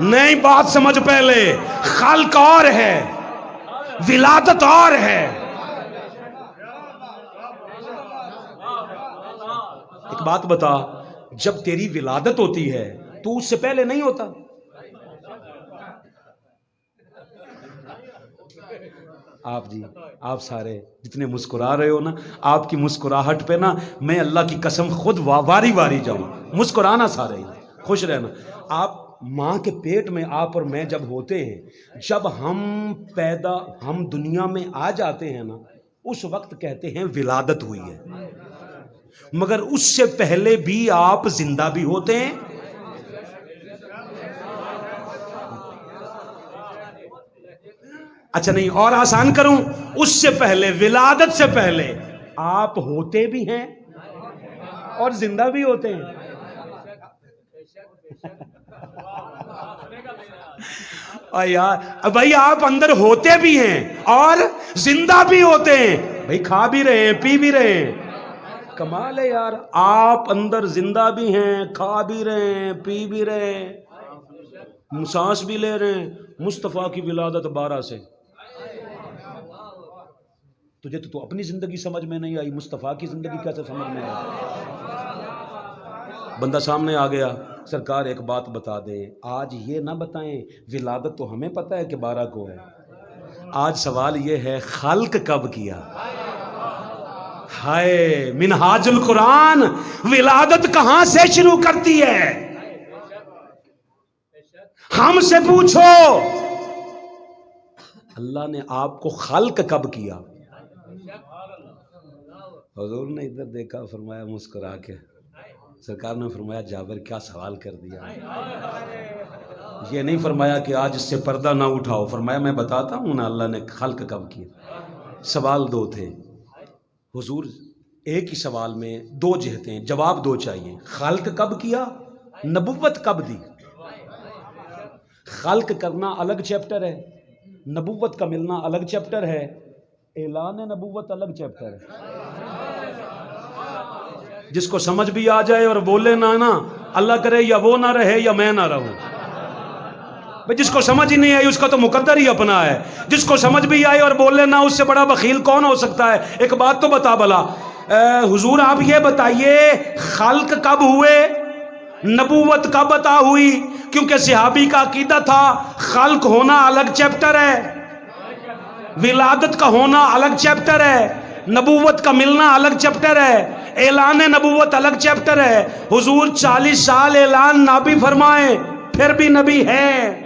نہیں بات سمجھ پہلے, خلق اور ہے ولادت اور ہے. ایک بات بتا, جب تیری ولادت ہوتی ہے تو اس سے پہلے نہیں ہوتا؟ آپ جی آپ سارے جتنے مسکرا رہے ہو نا, آپ کی مسکراہٹ پہ نا میں اللہ کی قسم خود واری واری جاؤں. مسکرانا سارے ہی, خوش رہنا. آپ ماں کے پیٹ میں آپ اور میں جب ہوتے ہیں, جب ہم دنیا میں آ جاتے ہیں نا, اس وقت کہتے ہیں ولادت ہوئی ہے, مگر اس سے پہلے بھی آپ زندہ بھی ہوتے ہیں. اچھا نہیں اور آسان کروں, اس سے پہلے ولادت سے پہلے آپ ہوتے بھی ہیں اور زندہ بھی ہوتے ہیں. یار بھائی آپ اندر ہوتے بھی ہیں اور زندہ بھی ہوتے ہیں, بھائی کھا بھی رہے ہیں پی بھی رہے ہیں. کمال ہے یار, آپ اندر زندہ بھی ہیں, کھا بھی رہے ہیں, پی بھی رہے ہیں, سانس بھی لے رہے ہیں. مصطفیٰ کی ولادت 12 سے. تجھے تو اپنی زندگی سمجھ میں نہیں آئی, مصطفیٰ کی زندگی کیسے سمجھ میں آئی؟ بندہ سامنے آ گیا, سرکار ایک بات بتا دیں. آج یہ نہ بتائیں ولادت تو ہمیں پتہ ہے کہ 12 کو ہے, آج سوال یہ ہے خلق کب کیا؟ ہائے منہاج القرآن, ولادت کہاں سے شروع کرتی ہے؟ ہم سے پوچھو اللہ نے آپ کو خلق کب کیا؟ حضور نے ادھر دیکھا, فرمایا مسکرا کے, سرکار نے فرمایا جابر کیا سوال کر دیا. یہ نہیں فرمایا کہ آج اس سے پردہ نہ اٹھاؤ, فرمایا میں بتاتا ہوں نا اللہ نے خلق کب کیا. سوال 2 تھے حضور, ایک ہی سوال میں 2 جہتیں, جواب 2 چاہیے. خلق کب کیا, نبوت کب دی؟ خلق کرنا الگ چیپٹر ہے, نبوت کا ملنا الگ چیپٹر ہے, اعلان نبوت الگ چیپٹر ہے. جس کو سمجھ بھی آ جائے اور بولے نا اللہ کرے یا وہ نہ رہے یا میں نہ رہوں. جس کو سمجھ ہی نہیں آئی اس کا تو مقدر ہی اپنا ہے. جس کو سمجھ بھی آئے اور بولے نا, اس سے بڑا بخیل کون ہو سکتا ہے؟ ایک بات تو بتا بلا, حضور آپ یہ بتائیے خلق کب ہوئے, نبوت کب عطا ہوئی؟ کیونکہ صحابی کا عقیدہ تھا خلق ہونا الگ چیپٹر ہے, ولادت کا ہونا الگ چیپٹر ہے, نبوت کا ملنا الگ چیپٹر ہے, اعلان نبوت الگ چیپٹر ہے. حضور 40 سال اعلان نہ بھی فرمائے پھر بھی نبی ہے.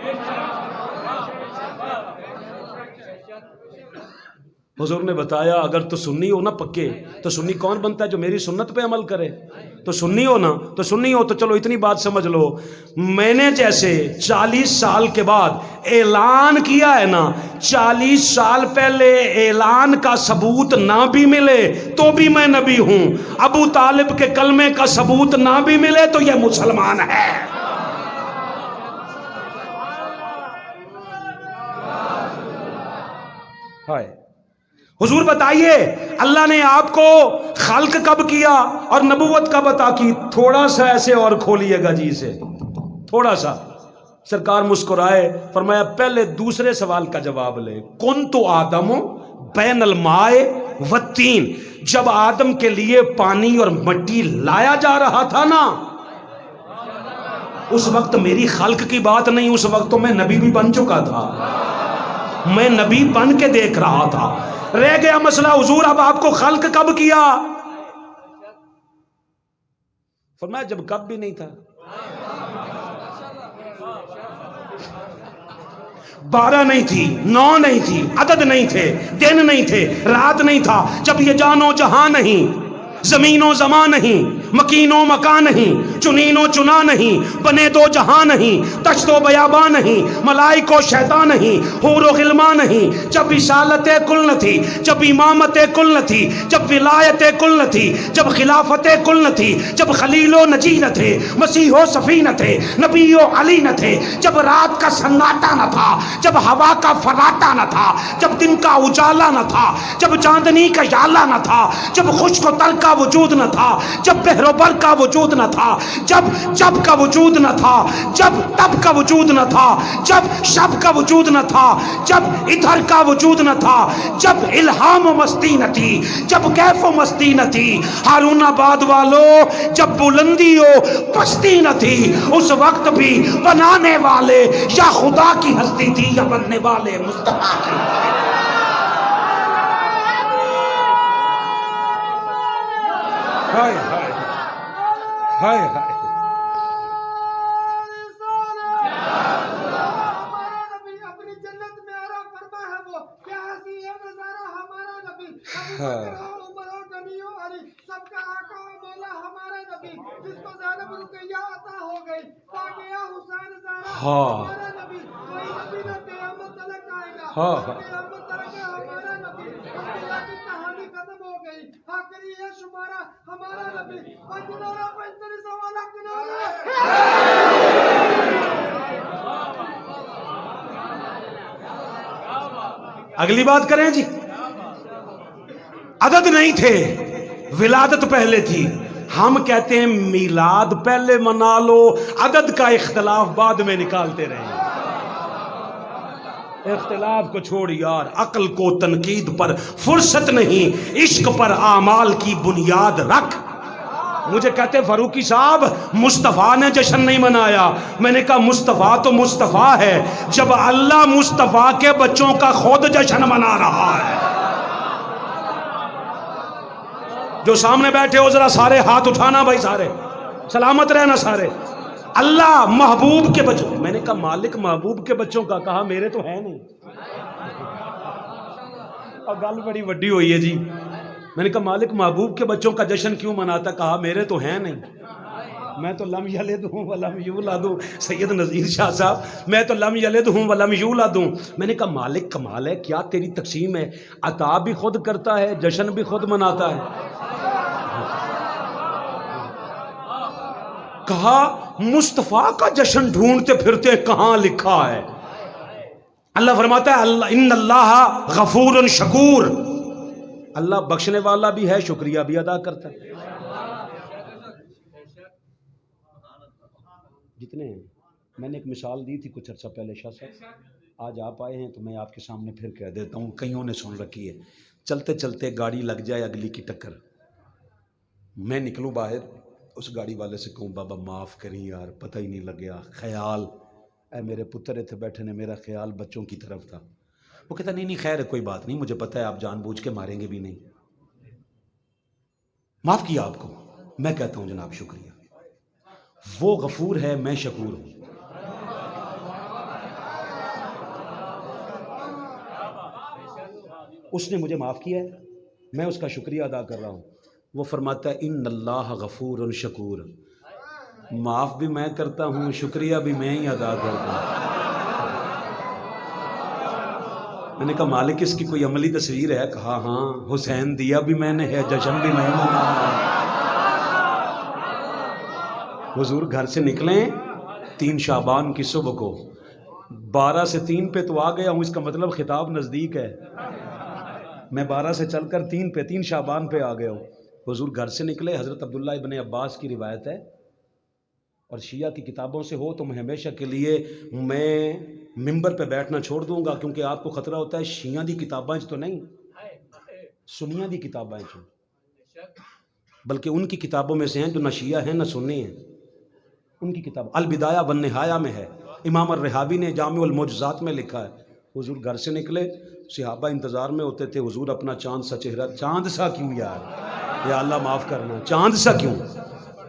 حضور نے بتایا اگر تو سنی ہو نا پکے, تو سنی کون بنتا ہے؟ جو میری سنت پہ عمل کرے. تو سنی ہو نا, تو سنی ہو تو چلو اتنی بات سمجھ لو, میں نے جیسے 40 سال کے بعد اعلان کیا ہے نا, 40 سال پہلے اعلان کا ثبوت نہ بھی ملے تو بھی میں نبی ہوں. ابو طالب کے کلمے کا ثبوت نہ بھی ملے تو یہ مسلمان ہے. ہائے حضور بتائیے اللہ نے آپ کو خلق کب کیا اور نبوت کب عطا کی؟ تھوڑا سا ایسے اور کھولیے گا جی سے, تھوڑا سا. سرکار مسکرائے, فرمایا پہلے دوسرے سوال کا جواب لے. کنت آدم بین الماء والطین, جب آدم کے لیے پانی اور مٹی لایا جا رہا تھا نا, اس وقت میری خلق کی بات نہیں, اس وقت تو میں نبی بھی بن چکا تھا, میں نبی بن کے دیکھ رہا تھا. رہ گیا مسئلہ حضور اب آپ کو خلق کب کیا؟ فرمایا جب کب بھی نہیں تھا. 12 نہیں تھی, 9 نہیں تھی, عدد نہیں تھے, دن نہیں تھے, رات نہیں تھا, جب یہ جانو جہاں نہیں, زمین و زمان نہیں، مکین و مکان نہیں، چنین و چنا نہیں، بنے دو جہاں نہیں، تشت و بیاباں نہیں، ملائک و شیطان نہیں، حور و غلمان نہیں، جب رسالت کل نہ تھی، جب امامت کل نہ تھی، جب ولایت کل نہ تھی، جب خلافت کل نہ تھی، جب خلیل و نجی نہ تھے، مسیح و صفی نہ تھے، نبی و علی نہ تھے، جب رات کا سناٹا نہ تھا، جب ہوا کا فراٹا نہ تھا، جب دن کا اجالا نہ تھا، جب چاندنی کا یالا نہ تھا، جب خشک و تر کا وجود نہ تھا، جب بحر و بر کا وجود نہ تھا، جب کا وجود نہ تھا، جب تب کا وجود نہ تھا، جب شب کا وجود نہ تھا، جب ادھر کا وجود نہ تھا، جب الہام و مستی نہ تھی، جب کیف و مستی نہ تھی، ہارون آباد والو جب بلندی و پستی نہ تھی، اس وقت بھی بنانے والے یا خدا کی ہستی تھی یا بننے والے مصطفیٰ کی. ہائے ہائے ہائے ہائے. ہمارا نبی اپنی جنت میں آرام فرما ہے، وہ کیا حسین ہے نظارہ ہمارا نبی. ابو بکر ہو، عمر ہو، غنی ہو، علی، سب کا آقا و مولا ہمارا نبی. جس کو زینب رقیہ عطا ہو گئی، پا گیا حسین زہرا ہمارا نبی. کوئی نبی نہ قیامت تلک آئے گا، قیامت تلک ہمارا نبی. انبیاء کی کہانی ختم ہو گئی، آخری ہے شمارہ ہمارا نبی. پنجنورا پنجنی سوالا کنورا. اگلی بات کریں جی. عدد نہیں تھے، ولادت پہلے تھی. ہم کہتے ہیں میلاد پہلے منا لو، عدد کا اختلاف بعد میں نکالتے رہے. اختلاف کو چھوڑ یار، عقل کو تنقید پر فرصت نہیں، عشق پر اعمال کی بنیاد رکھ. مجھے کہتے فاروقی صاحب مصطفیٰ نے جشن نہیں منایا. میں نے کہا مصطفیٰ تو مصطفیٰ ہے جب اللہ مصطفیٰ کے بچوں کا خود جشن منا رہا ہے. جو سامنے بیٹھے ہو ذرا سارے ہاتھ اٹھانا بھائی، سارے سلامت رہنا سارے. اللہ محبوب کے بچوں، میں نے کہا مالک محبوب کے بچوں کا، کہا میرے تو ہیں نہیں. اور گل بڑی وڈی ہوئی ہے جی. میں نے کہا مالک محبوب کے بچوں کا جشن کیوں مناتا؟ کہا میرے تو ہیں نہیں. میں تو لم یلد ہوں ولم یولد ہوں. سید نذیر شاہ صاحب، میں تو لم یلد ہوں ولم یولد ہوں. میں نے کہا مالک کمال ہے، کیا تیری تقسیم ہے، عطا بھی خود کرتا ہے، جشن بھی خود مناتا ہے. کہا مصطفیٰ کا جشن ڈھونڈتے پھرتے کہاں لکھا ہے؟ اللہ فرماتا ہے ان اللہ غفور شکور. اللہ بخشنے والا بھی ہے، شکریہ بھی ادا کرتا ہے. جتنے ہیں، میں نے ایک مثال دی تھی کچھ عرصہ پہلے شاہ صاحب، آج آپ آئے ہیں تو میں آپ کے سامنے پھر کہہ دیتا ہوں، کئیوں نے سن رکھی ہے. چلتے چلتے گاڑی لگ جائے اگلی کی ٹکر، میں نکلوں باہر، اس گاڑی والے سے کہوں بابا معاف کریں یار، پتہ ہی نہیں لگیا، خیال اے میرے پتر اتنے بیٹھے نے، میرا خیال بچوں کی طرف تھا. وہ کہتا نہیں خیر ہے، کوئی بات نہیں، مجھے پتہ ہے آپ جان بوجھ کے ماریں گے بھی نہیں، معاف کیا آپ کو. میں کہتا ہوں جناب شکریہ. وہ غفور ہے، میں شکور ہوں. اس نے مجھے معاف کیا ہے، میں اس کا شکریہ ادا کر رہا ہوں. وہ فرماتا ہے ان اللہ غفور شکور. معاف بھی میں کرتا ہوں، شکریہ بھی میں ہی ادا کرتا ہوں. میں نے کہا مالک اس کی کوئی عملی تصویر ہے؟ کہا ہاں، حسین دیا بھی میں نے ہے، جشن بھی میں منایا. حضور گھر سے نکلیں 3 شعبان کی صبح کو، 12 سے 3 پہ تو آ گیا ہوں، اس کا مطلب خطاب نزدیک ہے. میں 12 سے چل کر 3 شعبان پہ آ گیا ہوں. حضور گھر سے نکلے، حضرت عبداللہ ابن عباس کی روایت ہے، اور شیعہ کی کتابوں سے ہو تو میں ہمیشہ کے لیے میں ممبر پہ بیٹھنا چھوڑ دوں گا، کیونکہ آپ کو خطرہ ہوتا ہے شیعہ دی کتابیں تو نہیں، سنیاں دی کتابیں تو، بلکہ ان کی کتابوں میں سے ہیں جو نہ شیعہ ہیں نہ سنی ہیں. ان کی کتاب البدایہ والنہایہ میں ہے، امام الرحابی نے جامع المعجزات میں لکھا ہے. حضور گھر سے نکلے، صحابہ انتظار میں ہوتے تھے، حضور اپنا چاند سا چہرہ، چاند سا کیوں یار، یا اللہ معاف کرنا، چاند سا کیوں،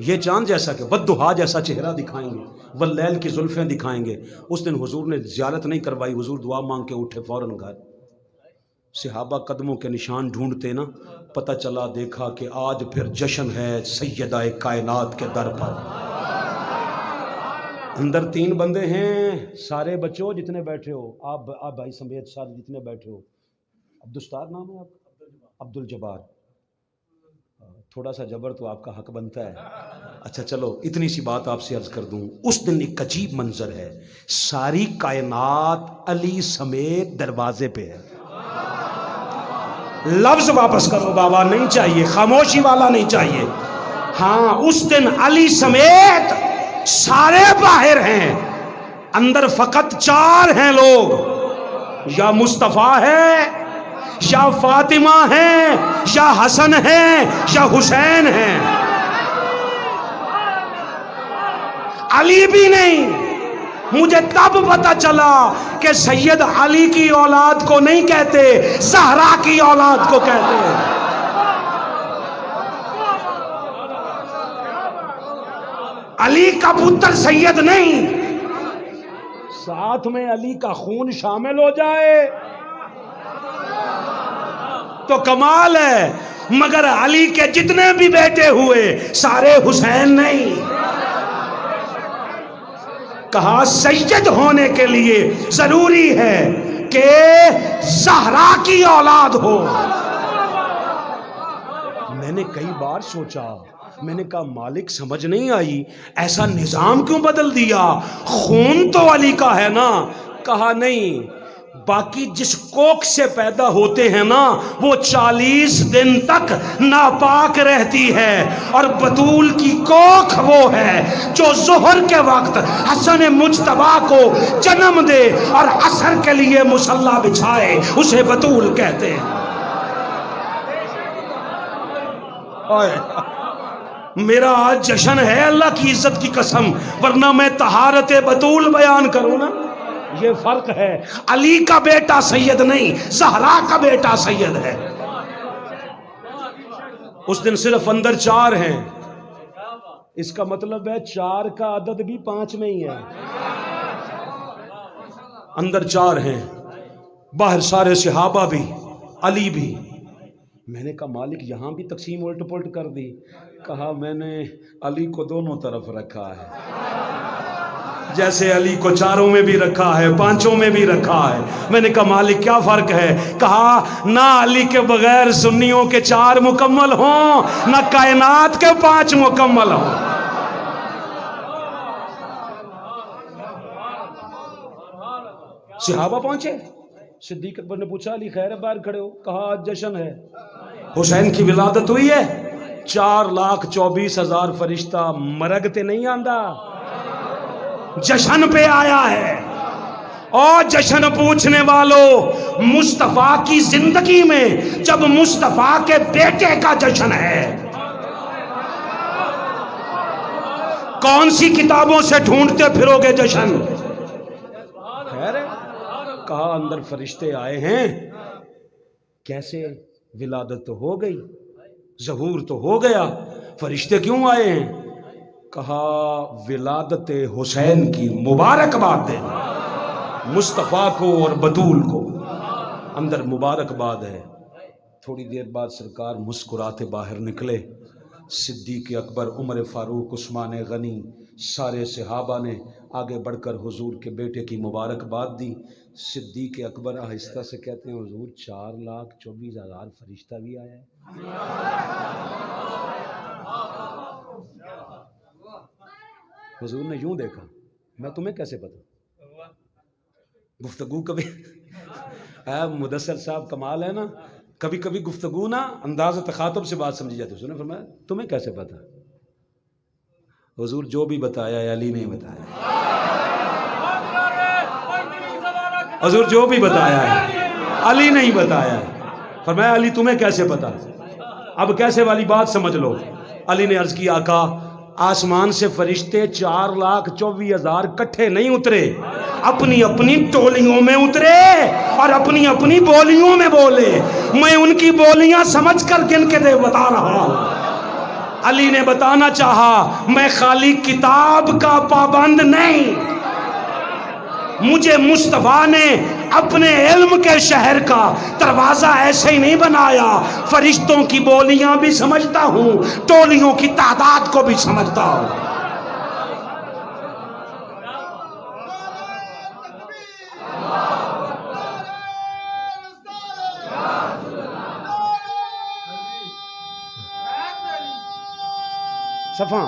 یہ چاند جیسا کہ والضحیٰ جیسا چہرہ دکھائیں گے، واللیل کی زلفیں دکھائیں گے. اس دن حضور نے زیارت نہیں کروائی، حضور دعا مانگ کے اٹھے فوراً گھر. صحابہ قدموں کے نشان ڈھونڈتے نا، پتہ چلا دیکھا کہ آج پھر جشن ہے سیدہ کائنات کے در پر۔ اندر 3 بندے ہیں، سارے بچوں جتنے بیٹھے ہو، آپ بھائی سمیت سارے جتنے بیٹھے ہو، عبدالستار نام ہے آپ، عبد الجبار، تھوڑا سا جبر تو آپ کا حق بنتا ہے۔ اچھا چلو اتنی سی بات آپ سے عرض کر دوں، اس دن ایک عجیب منظر ہے، ساری کائنات علی سمیت دروازے پہ ہے۔ لفظ واپس کرو بابا، نہیں چاہیے، خاموشی والا نہیں چاہیے۔ ہاں اس دن علی سمیت سارے باہر ہیں، اندر فقط 4 ہیں لوگ، یا مصطفیٰ ہے، یا فاطمہ ہیں، یا حسن ہیں، یا حسین ہیں، علی بھی نہیں۔ مجھے تب پتا چلا کہ سید علی کی اولاد کو نہیں کہتے، زہرا کی اولاد کو کہتے ہیں۔ علی کا پتر سید نہیں، ساتھ میں علی کا خون شامل ہو جائے تو کمال ہے، مگر علی کے جتنے بھی بیٹے ہوئے سارے حسین نہیں۔ کہا سید ہونے کے لیے ضروری ہے کہ زہرا کی اولاد ہو۔ میں نے کئی بار سوچا، میں نے کہا مالک سمجھ نہیں آئی، ایسا نظام کیوں بدل دیا؟ خون تو علی کا ہے نا۔ کہا نہیں، باقی جس کوکھ سے پیدا ہوتے ہیں نا وہ 40 دن تک ناپاک رہتی ہے، اور بطول کی کوکھ وہ ہے جو ظہر کے وقت حسن مجتبیٰ کو جنم دے اور عصر کے لیے مصلی بچھائے، اسے بطول کہتے ہیں۔ میرا آج جشن ہے اللہ کی عزت کی قسم، ورنہ میں طہارت بطول بیان کروں نا۔ یہ فرق ہے، علی کا بیٹا سید نہیں، زہرا کا بیٹا سید ہے۔ اس دن صرف اندر 4 ہیں، اس کا مطلب ہے 4 کا عدد بھی 5 میں ہی ہے۔ اندر 4 ہیں، باہر سارے صحابہ بھی، علی بھی۔ میں نے کہا مالک یہاں بھی تقسیم الٹ پلٹ کر دی۔ کہا میں نے علی کو دونوں طرف رکھا ہے، جیسے علی کو 4 میں بھی رکھا ہے، 5 میں بھی رکھا ہے۔ میں نے کہا مالک کیا فرق ہے؟ کہا نہ علی کے بغیر سنیوں کے 4 مکمل ہوں، نہ کائنات کے 5 مکمل ہوں۔ صحابہ پہنچے، صدیق اکبر نے پوچھا علی خیر ہے باہر کھڑے ہو؟ کہا آج جشن ہے، حسین کی ولادت ہوئی ہے، 4,24,000 فرشتہ مرگتے نہیں آندا، جشن پہ آیا ہے۔ اور جشن پوچھنے والوں، مصطفیٰ کی زندگی میں جب مصطفیٰ کے بیٹے کا جشن ہے، کون سی کتابوں سے ڈھونڈتے پھرو گے جشن؟ خیر ہے، کہا اندر فرشتے آئے ہیں، کیسے؟ ولادت تو ہو گئی، ظہور تو ہو گیا، فرشتے کیوں آئے ہیں؟ کہا ولادت حسین کی مبارکباد دے، مصطفیٰ کو اور بطول کو اندر مبارکباد ہے۔ تھوڑی دیر بعد سرکار مسکراتے باہر نکلے، صدیق اکبر، عمر فاروق، عثمان غنی، سارے صحابہ نے آگے بڑھ کر حضور کے بیٹے کی مبارکباد دی۔ صدیق اکبر آہستہ سے کہتے ہیں حضور 4,24,000 فرشتہ بھی آیا ہے۔ حضور نے یوں دیکھا، میں تمہیں کیسے پتا؟ گفتگو کبھی مدثر صاحب کمال ہے نا، کبھی کبھی گفتگو نا انداز تخاطب سے بات سمجھی جاتی ہے۔ حضور نے فرمایا تمہیں کیسے پتا؟ حضور جو بھی بتایا ہے علی نے بتایا، حضور جو بھی بتایا ہے علی نہیں بتایا ہے۔ فرمایا علی تمہیں کیسے پتا؟ اب کیسے والی بات سمجھ لو۔ علی نے عرض کی آقا آسمان سے فرشتے 4,24,000 کٹھے نہیں اترے، اپنی اپنی ٹولیوں میں اترے اور اپنی اپنی بولیوں میں بولے، میں ان کی بولیاں سمجھ کر گن کے بتا رہا ہوں۔ علی نے بتانا چاہا میں خالی کتاب کا پابند نہیں، مجھے مصطفیٰ نے اپنے علم کے شہر کا دروازہ ایسے ہی نہیں بنایا، فرشتوں کی بولیاں بھی سمجھتا ہوں، ٹولیوں کی تعداد کو بھی سمجھتا ہوں۔ صفا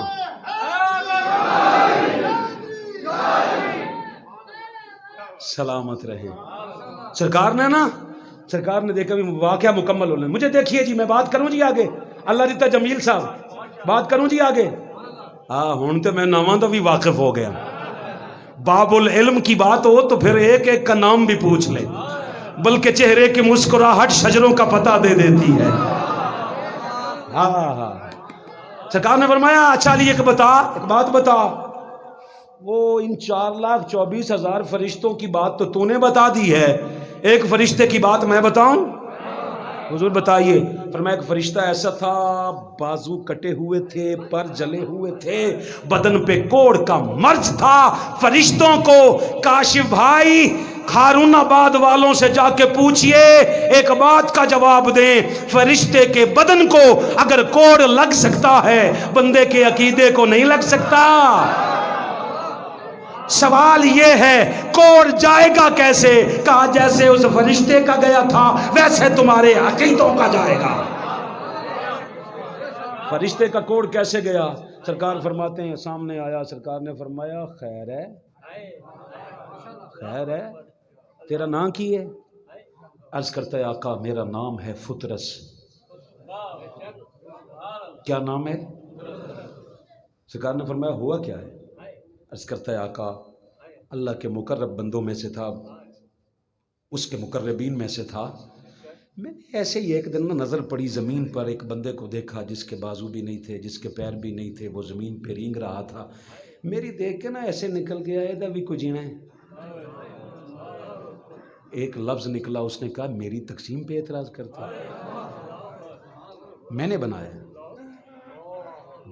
سلامت رہیں۔ سرکار نے دیکھا بھی واقعہ مکمل ہونے، مجھے دیکھیے جی، میں بات کروں جی آگے، اللہ دیتا جمیل صاحب بات کروں جی آگے۔ ہوں تو میں ناموں تو بھی واقف ہو گیا، باب العلم کی بات ہو تو پھر ایک ایک کا نام بھی پوچھ لے، بلکہ چہرے کی مسکراہٹ شجروں کا پتہ دے دیتی ہے۔ ہاں سرکار نے فرمایا اچھا علی ایک بات بتا، وہ ان 4,24,000 فرشتوں کی بات تو نے بتا دی ہے، ایک فرشتے کی بات میں بتاؤں؟ حضور بتائیے۔ فرمایا ایک فرشتہ ایسا تھا، بازو کٹے ہوئے تھے، پر جلے ہوئے تھے، بدن پہ کوڑ کا مرض تھا۔ فرشتوں کو کاشف بھائی ہارون آباد والوں سے جا کے پوچھئے، ایک بات کا جواب دیں، فرشتے کے بدن کو اگر کوڑ لگ سکتا ہے، بندے کے عقیدے کو نہیں لگ سکتا؟ سوال یہ ہے کوڑ جائے گا کیسے؟ کہا جیسے اس فرشتے کا گیا تھا ویسے تمہارے عقیدوں کا جائے گا۔ فرشتے کا کوڑ کیسے گیا؟ سرکار فرماتے ہیں سامنے آیا، سرکار نے فرمایا خیر ہے، تیرا نام کی ہے؟ عرض کرتا ہے آقا میرا نام ہے فطرس۔ کیا نام ہے؟ سرکار نے فرمایا ہوا کیا ہے؟ عرض کرتا ہے آقا اللہ کے مقرب بندوں میں سے تھا، اس کے مقربین میں سے تھا، میں نے ایسے ہی ایک دن نظر پڑی زمین پر، ایک بندے کو دیکھا جس کے بازو بھی نہیں تھے، جس کے پیر بھی نہیں تھے، وہ زمین پہ رینگ رہا تھا، میری دیکھ کے نا ایسے نکل گیا ایدہ بھی کچھ جینا ہے۔ ایک لفظ نکلا، اس نے کہا میری تقسیم پہ اعتراض کرتا ہے، میں نے بنایا،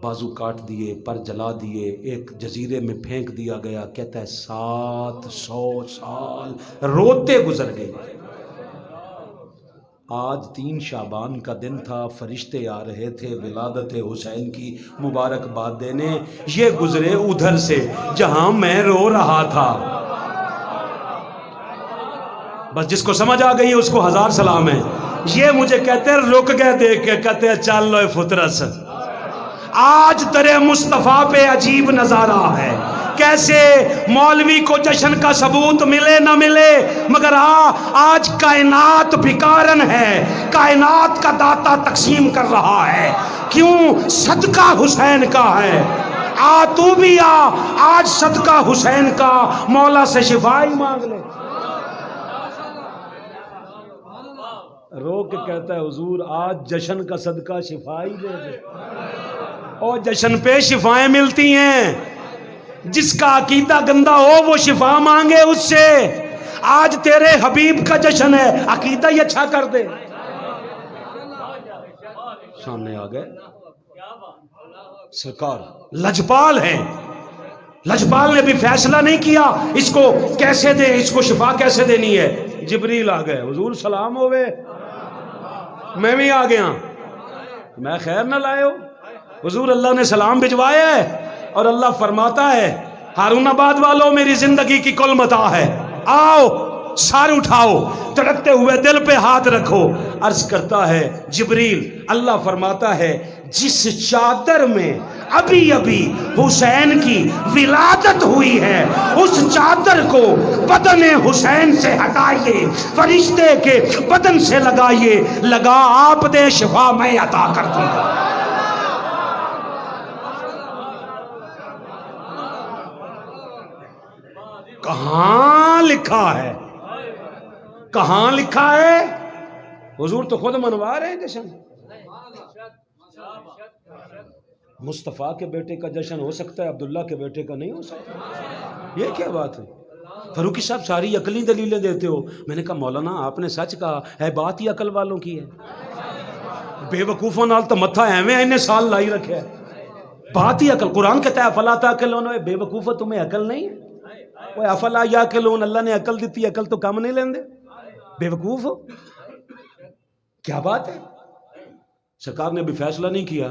بازو کاٹ دیے، پر جلا دیے، ایک جزیرے میں پھینک دیا گیا، کہتا ہے 700 سال روتے گزر گئے۔ آج 3 شعبان کا دن تھا، فرشتے آ رہے تھے ولادت حسین کی مبارکباد دینے، یہ گزرے ادھر سے جہاں میں رو رہا تھا۔ بس جس کو سمجھ آ گئی اس کو 1000 سلام ہے۔ یہ مجھے کہتے ہیں رک گئے دیکھ کے، کہتے ہیں چل لو فطرس، آج تیرے مصطفیٰ پہ عجیب نظارہ ہے، کیسے مولوی کو جشن کا ثبوت ملے نہ ملے، مگر آج کائنات بھکارن ہے، کائنات کا داتا تقسیم کر رہا ہے، کیوں؟ صدقہ حسین کا ہے، تو بھی آج صدقہ حسین کا، مولا سے شفا ہی مانگ لے۔ رو کے کہتا ہے حضور آج جشن کا صدقہ شفا ہی دے دے، اور جشن پہ شفائیں ملتی ہیں، جس کا عقیدہ گندا ہو وہ شفا مانگے اس سے۔ آج تیرے حبیب کا جشن ہے، عقیدہ ہی اچھا کر دے۔ سامنے آ گئے سرکار، لجپال ہیں، لجپال نے بھی فیصلہ نہیں کیا اس کو کیسے دیں، اس کو شفا کیسے دینی ہے۔ جبریل آ گئے، حضور سلام ہوئے، میں بھی آ گیا، میں خیر نہ لائے ہو؟ حضور اللہ نے سلام بھجوایا ہے، اور اللہ فرماتا ہے ہارون آباد والوں میری زندگی کی کل متاع ہے، آؤ سار اٹھاؤ، تڑکتے ہوئے دل پہ ہاتھ رکھو۔ عرض کرتا ہے جبریل، اللہ فرماتا ہے جس چادر میں ابھی ابھی حسین کی ولادت ہوئی ہے اس چادر کو بدن حسین سے ہٹائیے، فرشتے کے بدن سے لگائیے، لگا آپ دے شفا میں عطا کر دوں گا۔ کہاں لکھا ہے؟ کہاں لکھا ہے؟ حضور تو خود منوا رہے ہیں جشن۔ مصطفیٰ کے بیٹے کا جشن ہو سکتا ہے، عبداللہ کے بیٹے کا نہیں ہو سکتا، یہ کیا بات ہے؟ فاروقی صاحب ساری عقلی دلیلیں دیتے ہو۔ میں نے کہا مولانا آپ نے سچ کہا ہے، بات ہی عقل والوں کی ہے، بے وقوفوں نال تو متھا ایویں اینے سال لائی رکھے ہے، بات ہی عقل۔ قرآن کہتا ہے فلا تعقلون، بے وقوفو تمہیں عقل نہیں ہے؟ وہ افلا یاقلون، اللہ نے عقل دیتی، عقل تو کم نہیں لیندے، بے وقوف ہو، کیا بات ہے؟ سرکار نے بھی فیصلہ نہیں کیا،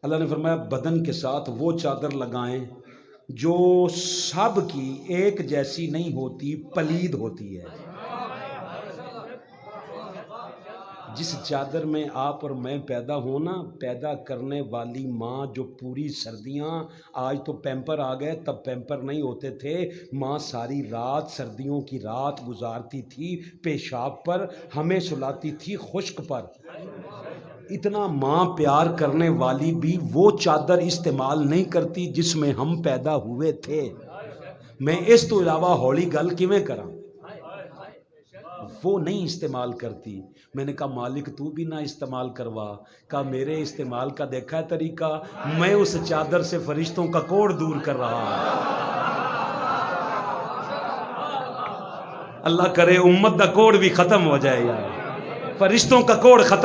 اللہ نے فرمایا بدن کے ساتھ وہ چادر لگائیں جو سب کی ایک جیسی نہیں ہوتی، پلید ہوتی ہے۔ جس چادر میں آپ اور میں پیدا ہونا، پیدا کرنے والی ماں جو پوری سردیاں، آج تو پیمپر آ گئے، تب پیمپر نہیں ہوتے تھے، ماں ساری رات سردیوں کی رات گزارتی تھی پیشاب پر، ہمیں سلاتی تھی خشک پر۔ اتنا ماں پیار کرنے والی بھی وہ چادر استعمال نہیں کرتی جس میں ہم پیدا ہوئے تھے۔ میں اس تو علاوہ ہولی گل کیویں کراں؟ وہ نہیں استعمال کرتی۔ میں نے کہا مالک تو بھی نہ استعمال کروا، کہا میرے استعمال کا دیکھا ہے طریقہ، میں اس چادر سے فرشتوں کا کوڑ دور کر رہا ہوں۔ اللہ کرے امت دا کوڑ بھی ختم ہو جائے یار، فرشتوں کا کوڑ ختم